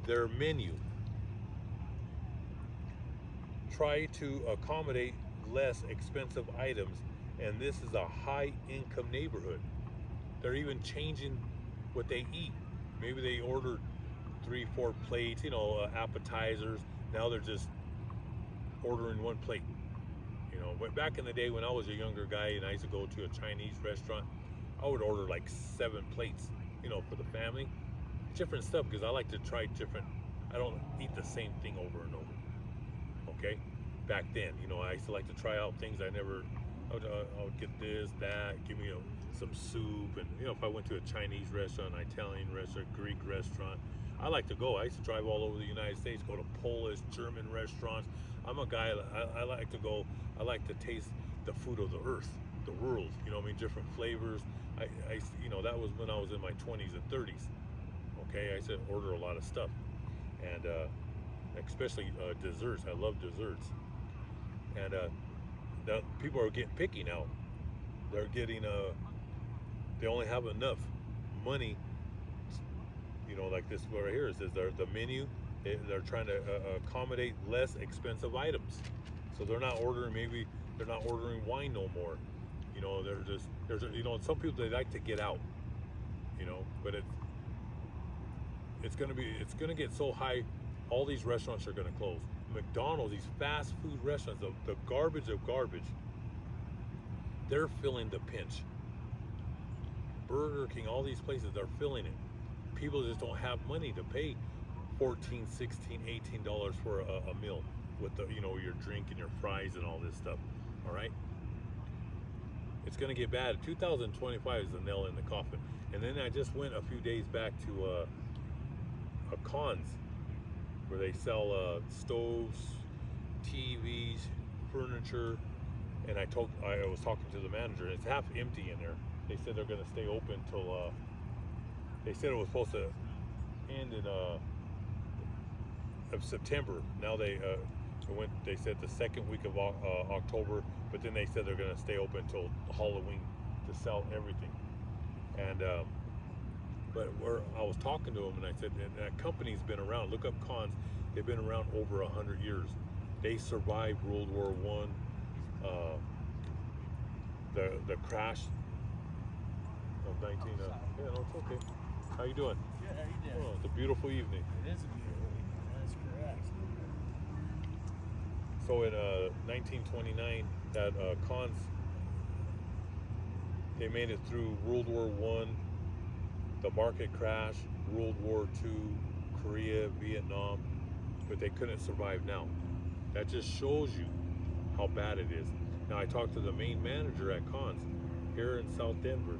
their menu, try to accommodate less expensive items. And this is a high income neighborhood. They're even changing what they eat. Maybe they ordered 3-4 plates, appetizers. Now they're just ordering 1 plate. But back in the day when I was a younger guy and I used to go to a Chinese restaurant, I would order like 7 plates, for the family. Different stuff, because I like to try different. I don't eat the same thing over and over. Okay, back then, I used to like to try out things I never. I would get this, that, give me some soup, and if I went to a Chinese restaurant, an Italian restaurant, Greek restaurant, I like to go. I used to drive all over the United States, go to Polish, German restaurants. I'm a guy. I like to go. I like to taste the food of the earth, the world. Different flavors. That was when I was in my 20s and 30s. Okay, I used to order a lot of stuff, and especially desserts. I love desserts, and now people are getting picky now. They're getting they only have enough money. Like this right here, it says the menu. They're trying to accommodate less expensive items, so they're not ordering. Maybe they're not ordering wine no more. There's some people, they like to get out. But it's gonna get so high, all these restaurants are gonna close. McDonald's, these fast food restaurants, the garbage of garbage, they're feeling the pinch. Burger King, all these places, they're feeling it. People just don't have money to pay $14, $16, $18 for a meal with your drink and your fries and all this stuff. All right, it's gonna get bad. 2025 is the nail in the coffin. And then I just went a few days back to a Cons where they sell stoves, TVs, furniture, and I was talking to the manager, and it's half empty in there. They said they're going to stay open till they said it was supposed to end in of September. Now they said the second week of October, but then they said they're going to stay open till Halloween to sell everything. And but I was talking to them, and I said, that company's been around. Look up Cons. They've been around over 100 years. They survived World War I, the crash of 19. Yeah, no, it's okay. How you doing? Good, how you doing? Oh, it's a beautiful evening. It is a beautiful evening, that's correct. So in 1929, that Cons, they made it through World War I, the market crash, World War II, Korea, Vietnam, but they couldn't survive now. That just shows you how bad it is. Now, I talked to the main manager at Cons here in South Denver,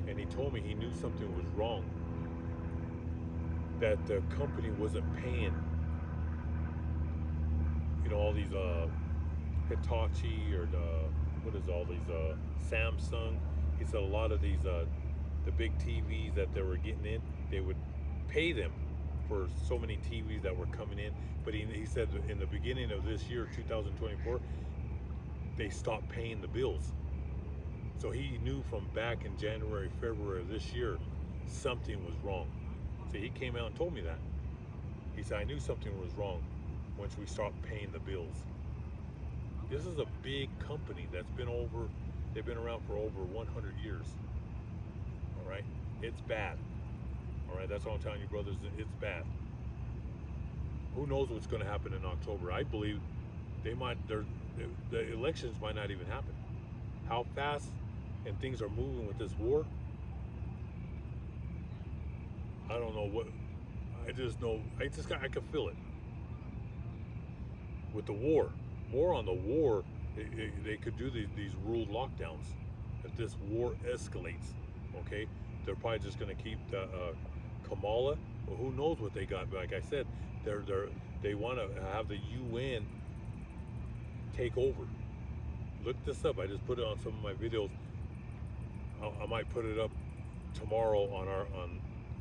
and he told me he knew something was wrong, that the company wasn't paying, all these Hitachi or all these Samsung. He said a lot of these the big TVs that they were getting in, they would pay them for so many TVs that were coming in. But he said in the beginning of this year, 2024, they stopped paying the bills. So he knew from back in January, February of this year, something was wrong. So he came out and told me that. He said, I knew something was wrong once we stopped paying the bills. This is a big company they've been around for over 100 years. All right, it's bad. All right, that's all I'm telling you, brothers. It's bad. Who knows what's going to happen in October? I believe the elections might not even happen. How fast and things are moving with this war, I don't know what. I just know. I can feel it with the war. More on the war, they could do these ruled lockdowns. If this war escalates, okay, they're probably just going to keep Kamala. Well, who knows what they got? But like I said, they want to have the UN take over. Look this up. I just put it on some of my videos. I might put it up tomorrow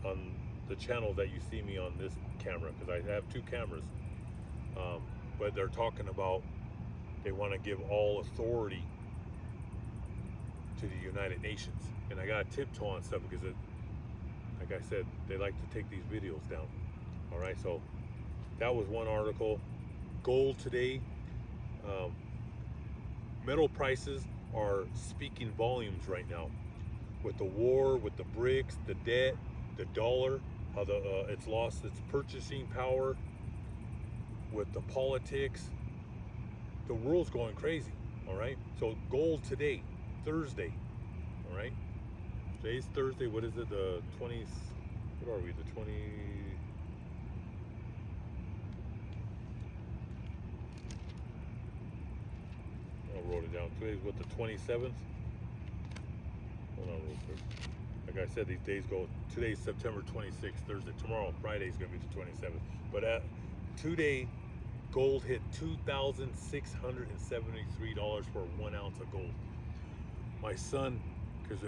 on the channel that you see me on this camera, because I have two cameras. But they're talking about they want to give all authority to the United Nations, and I got to tiptoe on stuff because like I said, they like to take these videos down. All right, so that was one article. Gold today. Metal prices are speaking volumes right now, with the war, with the BRICS, the debt, the dollar, how it's lost its purchasing power, with the politics. The world's going crazy. All right, so gold today, Thursday. All right, today's Thursday. What is it? The 20th. What are we? The 20. I wrote it down. Today's what, the 27th? Hold on real quick. Like I said, these days go. Today's September 26th, Thursday. Tomorrow, Friday is going to be the 27th. But today, gold hit $2,673 for 1 ounce of gold. My son, because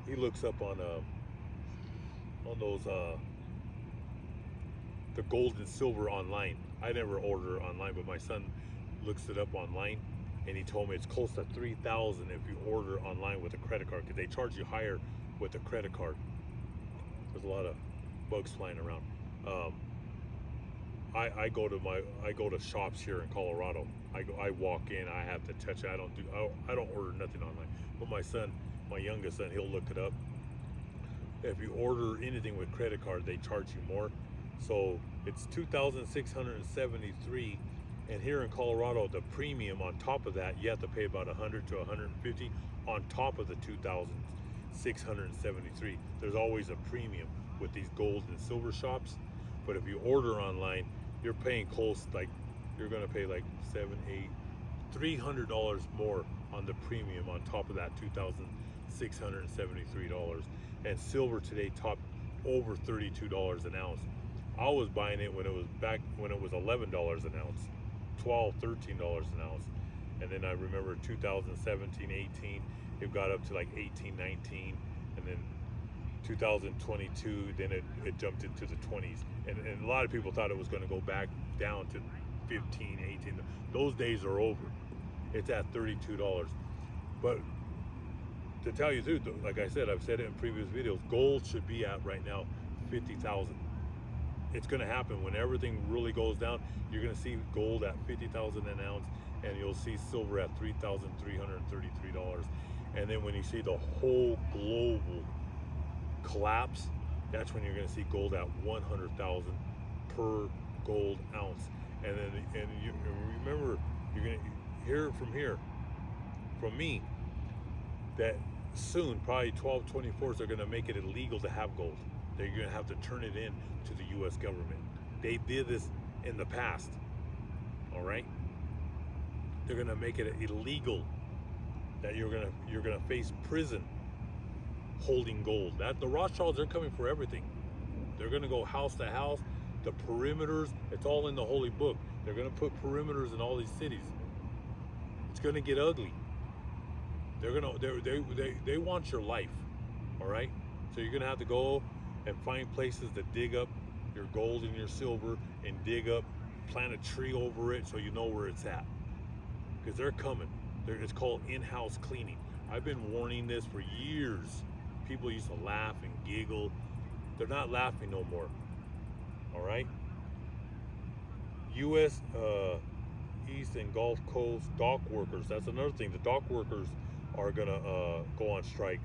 he looks up on those the gold and silver online. I never order online, but my son looks it up online, and he told me it's close to 3,000 if you order online with a credit card, because they charge you higher with a credit card. There's a lot of bugs flying around. I go to shops here in Colorado. I walk in, I have to touch it. I don't order nothing online. But my son, my youngest son, he'll look it up. If you order anything with credit card, they charge you more. So it's $2,673, and here in Colorado, the premium on top of that, you have to pay about $100 to $150 on top of the $2,673. There's always a premium with these gold and silver shops. But if you order online, you're paying close, like you're gonna pay like $300 more on the premium on top of that $2,673. And silver today topped over $32 an ounce. I was buying it when it was $11 an ounce, $12, $13 an ounce. And then I remember 2017, 18, it got up to like 18, 19, and then 2022, then it jumped into the 20s. And a lot of people thought it was going to go back down to 15, 18. Those days are over. It's at $32. But to tell you the truth, like I said, I've said it in previous videos, gold should be at right now 50,000. It's going to happen when everything really goes down. You're going to see gold at 50,000 an ounce, and you'll see silver at $3,333. And then when you see the whole global collapse, that's when you're going to see gold at 100,000 per gold ounce. And then you remember, you're going to hear it from me, that soon, probably 12/24s, are going to make it illegal to have gold. They're going to have to turn it in to the U.S. government. They did this in the past. All right, they're going to make it illegal, that you're going to face prison holding gold. That the Rothschilds are coming for everything. They're going to go house to house. The perimeters, it's all in the holy book. They're going to put perimeters in all these cities. It's going to get ugly. They want your life. All right, so you're going to have to go and find places to dig up your gold and your silver, and plant a tree over it so you know where it's at, because they're coming. It's called in-house cleaning. I've been warning this for years. People used to laugh and giggle. They're not laughing no more. All right. East and Gulf Coast dock workers. That's another thing. The dock workers are gonna go on strike.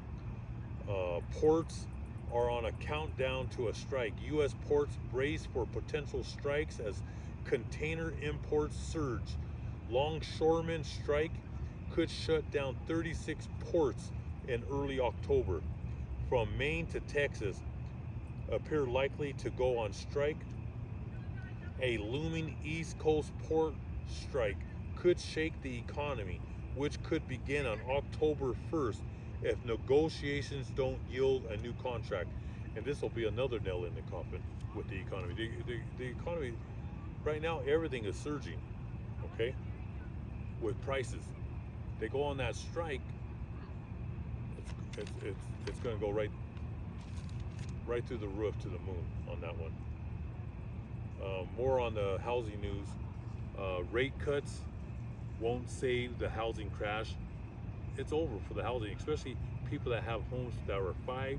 Ports are on a countdown to a strike. U.S. ports brace for potential strikes as container imports surge. Longshoremen strike could shut down 36 ports in early October. From Maine to Texas appear likely to go on strike. A looming East Coast port strike could shake the economy, which could begin on October 1st if negotiations don't yield a new contract. And this will be another nail in the coffin with the economy. The economy, right now, everything is surging, okay, with prices. They go on that strike, it's going to go right through the roof to the moon on that one. More on the housing news. Rate cuts won't save the housing crash. It's over for the housing, especially people that have homes that are 5,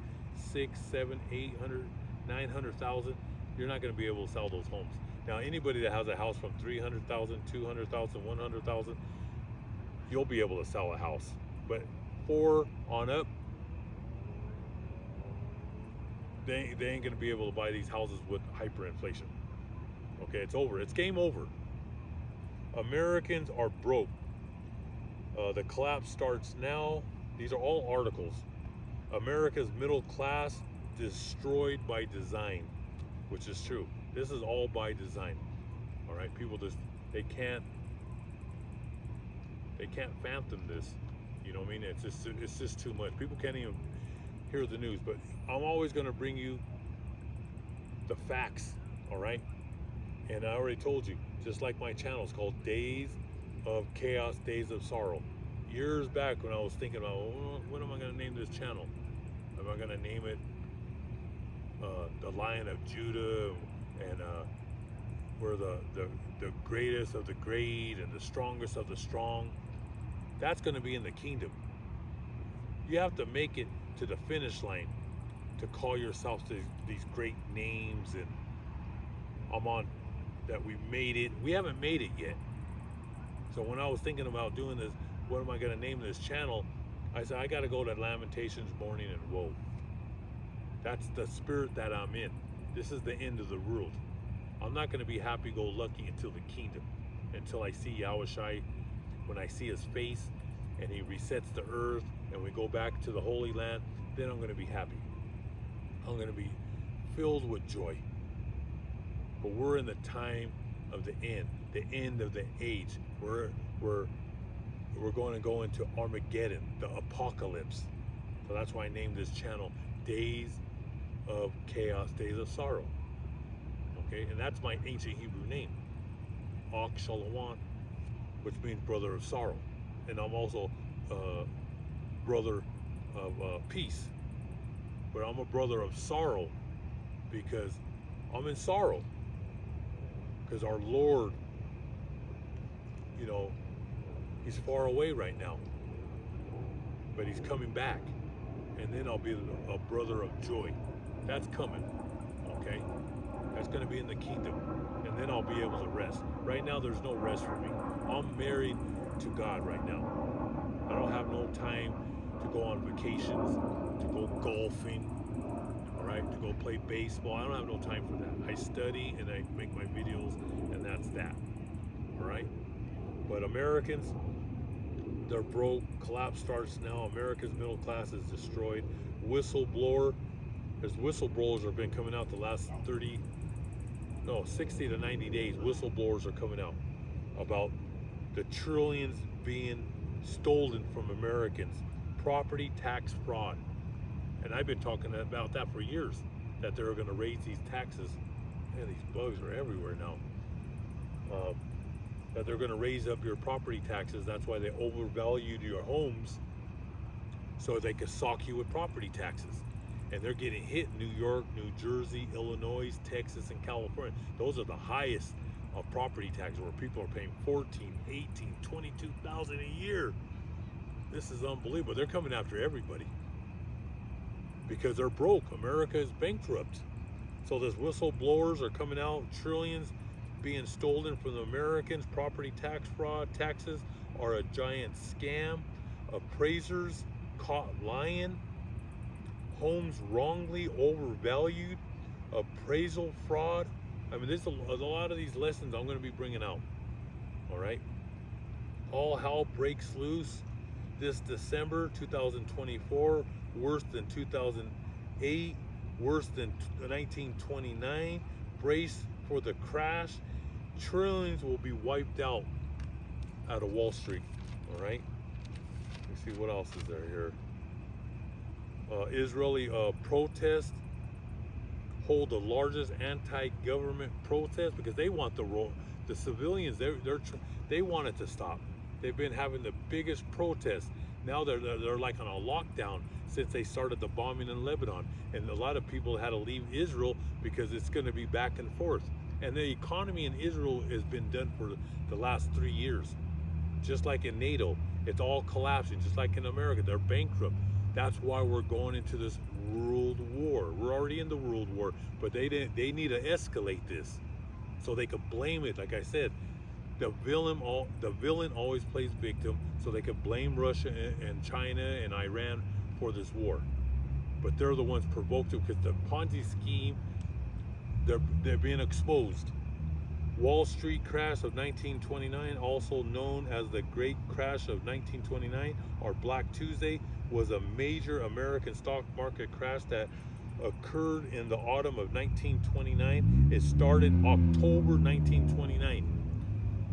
6, 7, 800, 900,000. You're not going to be able to sell those homes. Now, anybody that has a house from 300,000, 200,000, 100,000, you'll be able to sell a house. But 4 on up, they ain't going to be able to buy these houses with hyperinflation. Okay, it's over. It's game over. Americans are broke. The collapse starts now. These are all articles. America's middle class destroyed by design, which is true. This is all by design. All right, people just they can't fathom this. You know what I mean? It's just too much. People can't even hear the news. But I'm always going to bring you the facts. All right. And I already told you, just like my channel, it's called Days of Chaos, Days of Sorrow. Years back when I was thinking about, what am I going to name this channel? Am I going to name it the Lion of Judah, and we're the greatest of the great and the strongest of the strong? That's going to be in the kingdom. You have to make it to the finish line to call yourself these great names. And I'm on that we made it. We haven't made it yet. So when I was thinking about doing this, what am I going to name this channel? I said, I got to go to Lamentations, mourning, and woe. That's the spirit that I'm in. This is the end of the world. I'm not going to be happy-go-lucky until the kingdom, until I see Yahushai, when I see his face and he resets the earth and we go back to the Holy Land, then I'm going to be happy. I'm going to be filled with joy. But we're in the time of the end of the age. We're going to go into Armageddon, the apocalypse. So that's why I named this channel Days of Chaos, Days of Sorrow. Okay, and that's my ancient Hebrew name, Ak Shalom, which means brother of sorrow. And I'm also brother of peace. But I'm a brother of sorrow because I'm in sorrow. Because our Lord, you know, he's far away right now. But he's coming back. And then I'll be a brother of joy. That's coming. Okay? That's going to be in the kingdom. And then I'll be able to rest. Right now, there's no rest for me. I'm married to God right now. I don't have no time to go on vacations, to go golfing, all right, to go play baseball. I don't have no time for that. I study and I make my videos, and that's that, all right? But Americans, they're broke. Collapse starts now. America's middle class is destroyed. There's whistleblowers have been coming out the last 60 to 90 days. Whistleblowers are coming out about the trillions being stolen from Americans, property tax fraud. And I've been talking about that for years, that they're going to raise these taxes. Man, these bugs are everywhere now. That they're going to raise up your property taxes. That's why they overvalued your homes, so they could sock you with property taxes. And they're getting hit in New York, New Jersey, Illinois, Texas, and California. Those are the highest of property taxes, where people are paying 14, 18, 22,000 a year. This is unbelievable. They're coming after everybody because they're broke. America is bankrupt. So these whistleblowers are coming out, trillions, being stolen from the Americans. Property tax fraud. Taxes are a giant scam. Appraisers caught lying. Homes wrongly overvalued. Appraisal fraud. I mean, there's a lot of these lessons I'm going to be bringing out. All right. All hell breaks loose this December 2024. Worse than 2008. Worse than 1929. Brace for the crash. Trillions will be wiped out of Wall Street. All right. Let's see what else is there here. Israeli protests hold the largest anti-government protest because they want the civilians. They want it to stop. They've been having the biggest protests. Now they're like on a lockdown since they started the bombing in Lebanon, and a lot of people had to leave Israel because it's going to be back and forth. And the economy in Israel has been done for the last 3 years. Just like in NATO, it's all collapsing. Just like in America, they're bankrupt. That's why we're going into this world war. We're already in the world war, but they need to escalate this so they could blame it. Like I said, the villain always plays victim, so they could blame Russia and China and Iran for this war. But they're the ones provoked it because the Ponzi scheme, they're being exposed. Wall Street crash of 1929, also known as the Great Crash of 1929 or Black Tuesday, was a major American stock market crash that occurred in the autumn of 1929. It started October 1929.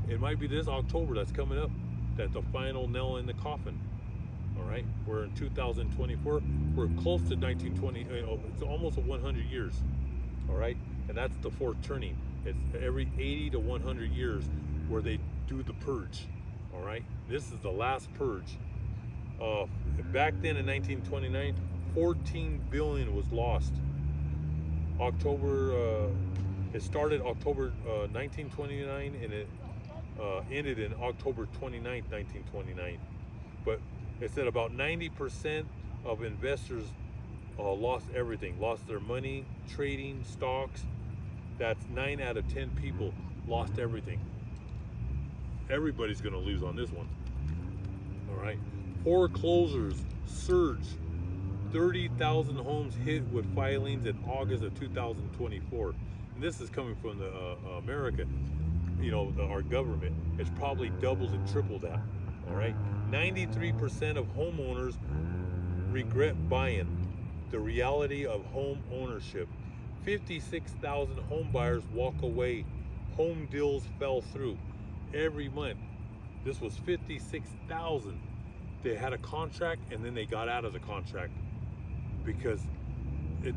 It might be this October that's coming up, that's the final nail in the coffin. All right, we're in 2024. We're close to 1920. It's almost 100 years. All right, and that's the fourth turning. It's every 80 to 100 years where they do the purge. All right, this is the last purge. Back then in 1929, 14 billion was lost. It started October 1929 and it ended in October 29th, 1929. But it said about 90% of investors lost everything, lost their money, trading, stocks. That's 9 out of 10 people lost everything. Everybody's gonna lose on this one. All right. Foreclosures surge. 30,000 homes hit with filings in August of 2024. And this is coming from the America, our government. It's probably doubled and tripled that. All right. 93% of homeowners regret buying. The reality of home ownership. 56,000 home buyers walk away. Home deals fell through every month. This was 56,000. They had a contract and then they got out of the contract because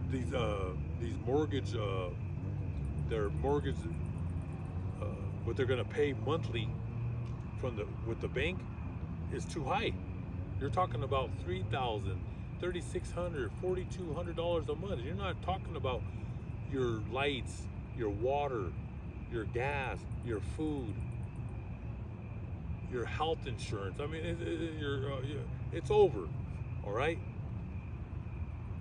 these mortgage, what they're going to pay monthly with the bank is too high. You're talking about $3,000, $3,600, $4,200 a month. You're not talking about your lights, your water, your gas, your food, your health insurance. I mean, it's over. All right.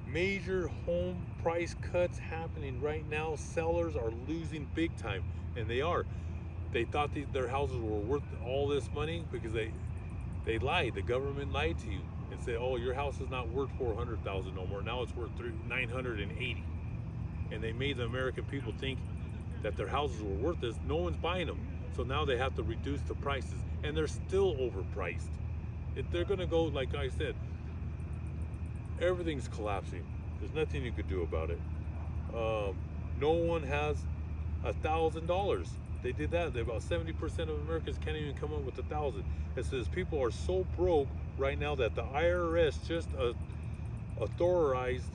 Major home price cuts happening right now. Sellers are losing big time, and they are. They thought their houses were worth all this money because they lied. The government lied to you and said, "Oh, your house is not worth $400,000 no more. Now it's worth $980,000." And they made the American people think that their houses were worth this. No one's buying them, so now they have to reduce the prices, and they're still overpriced. If they're going to go, like I said, everything's collapsing. There's nothing you could do about it. No one has $1,000. They did that. About 70% of Americans can't even come up with $1,000. It says people are so broke right now that the IRS just authorized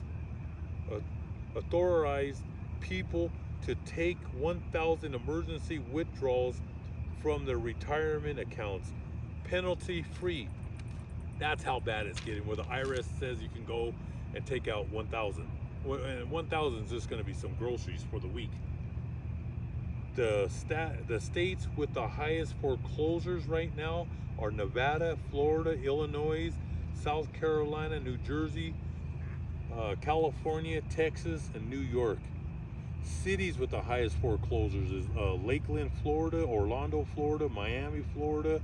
people to take 1,000 emergency withdrawals from their retirement accounts, penalty free. That's how bad it's getting, where the IRS says you can go and take out 1,000. And 1,000 is just going to be some groceries for the week. The states with the highest foreclosures right now are Nevada, Florida, Illinois, South Carolina, New Jersey, California, Texas, and New York. cities with the highest foreclosures is Lakeland, Florida, Orlando, Florida, Miami, Florida,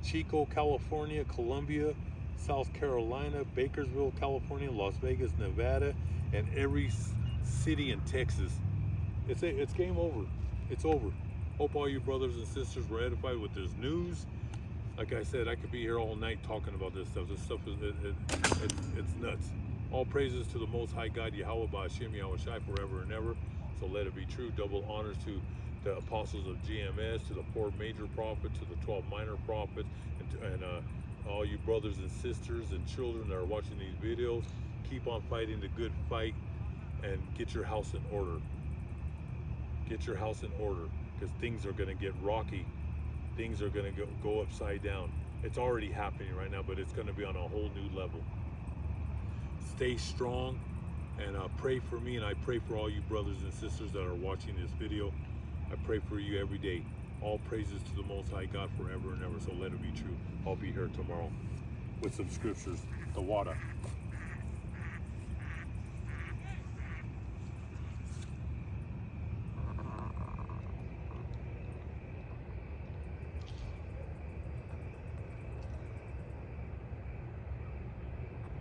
Chico, California, Columbia, South Carolina, Bakersville, California, Las Vegas, Nevada, and every city in Texas. It's game over. It's over. Hope all you brothers and sisters were edified with this news. Like I said, I could be here all night talking about this stuff. This stuff is it's nuts. All praises to the Most High God, Yahweh Ba'Shem Yahweh Shai, forever and ever. So let it be true. Double honors to the apostles of GMS, to the 4 major prophets, to the 12 minor prophets, and all you brothers and sisters and children that are watching these videos. Keep on fighting the good fight and get your house in order. Get your house in order, because things are going to get rocky. Things are going to go upside down. It's already happening right now, but it's going to be on a whole new level. Stay strong and pray for me, and I pray for all you brothers and sisters that are watching this video. I pray for you every day. All praises to the Most High God forever and ever. So let it be true. I'll be here tomorrow with some scriptures. The water.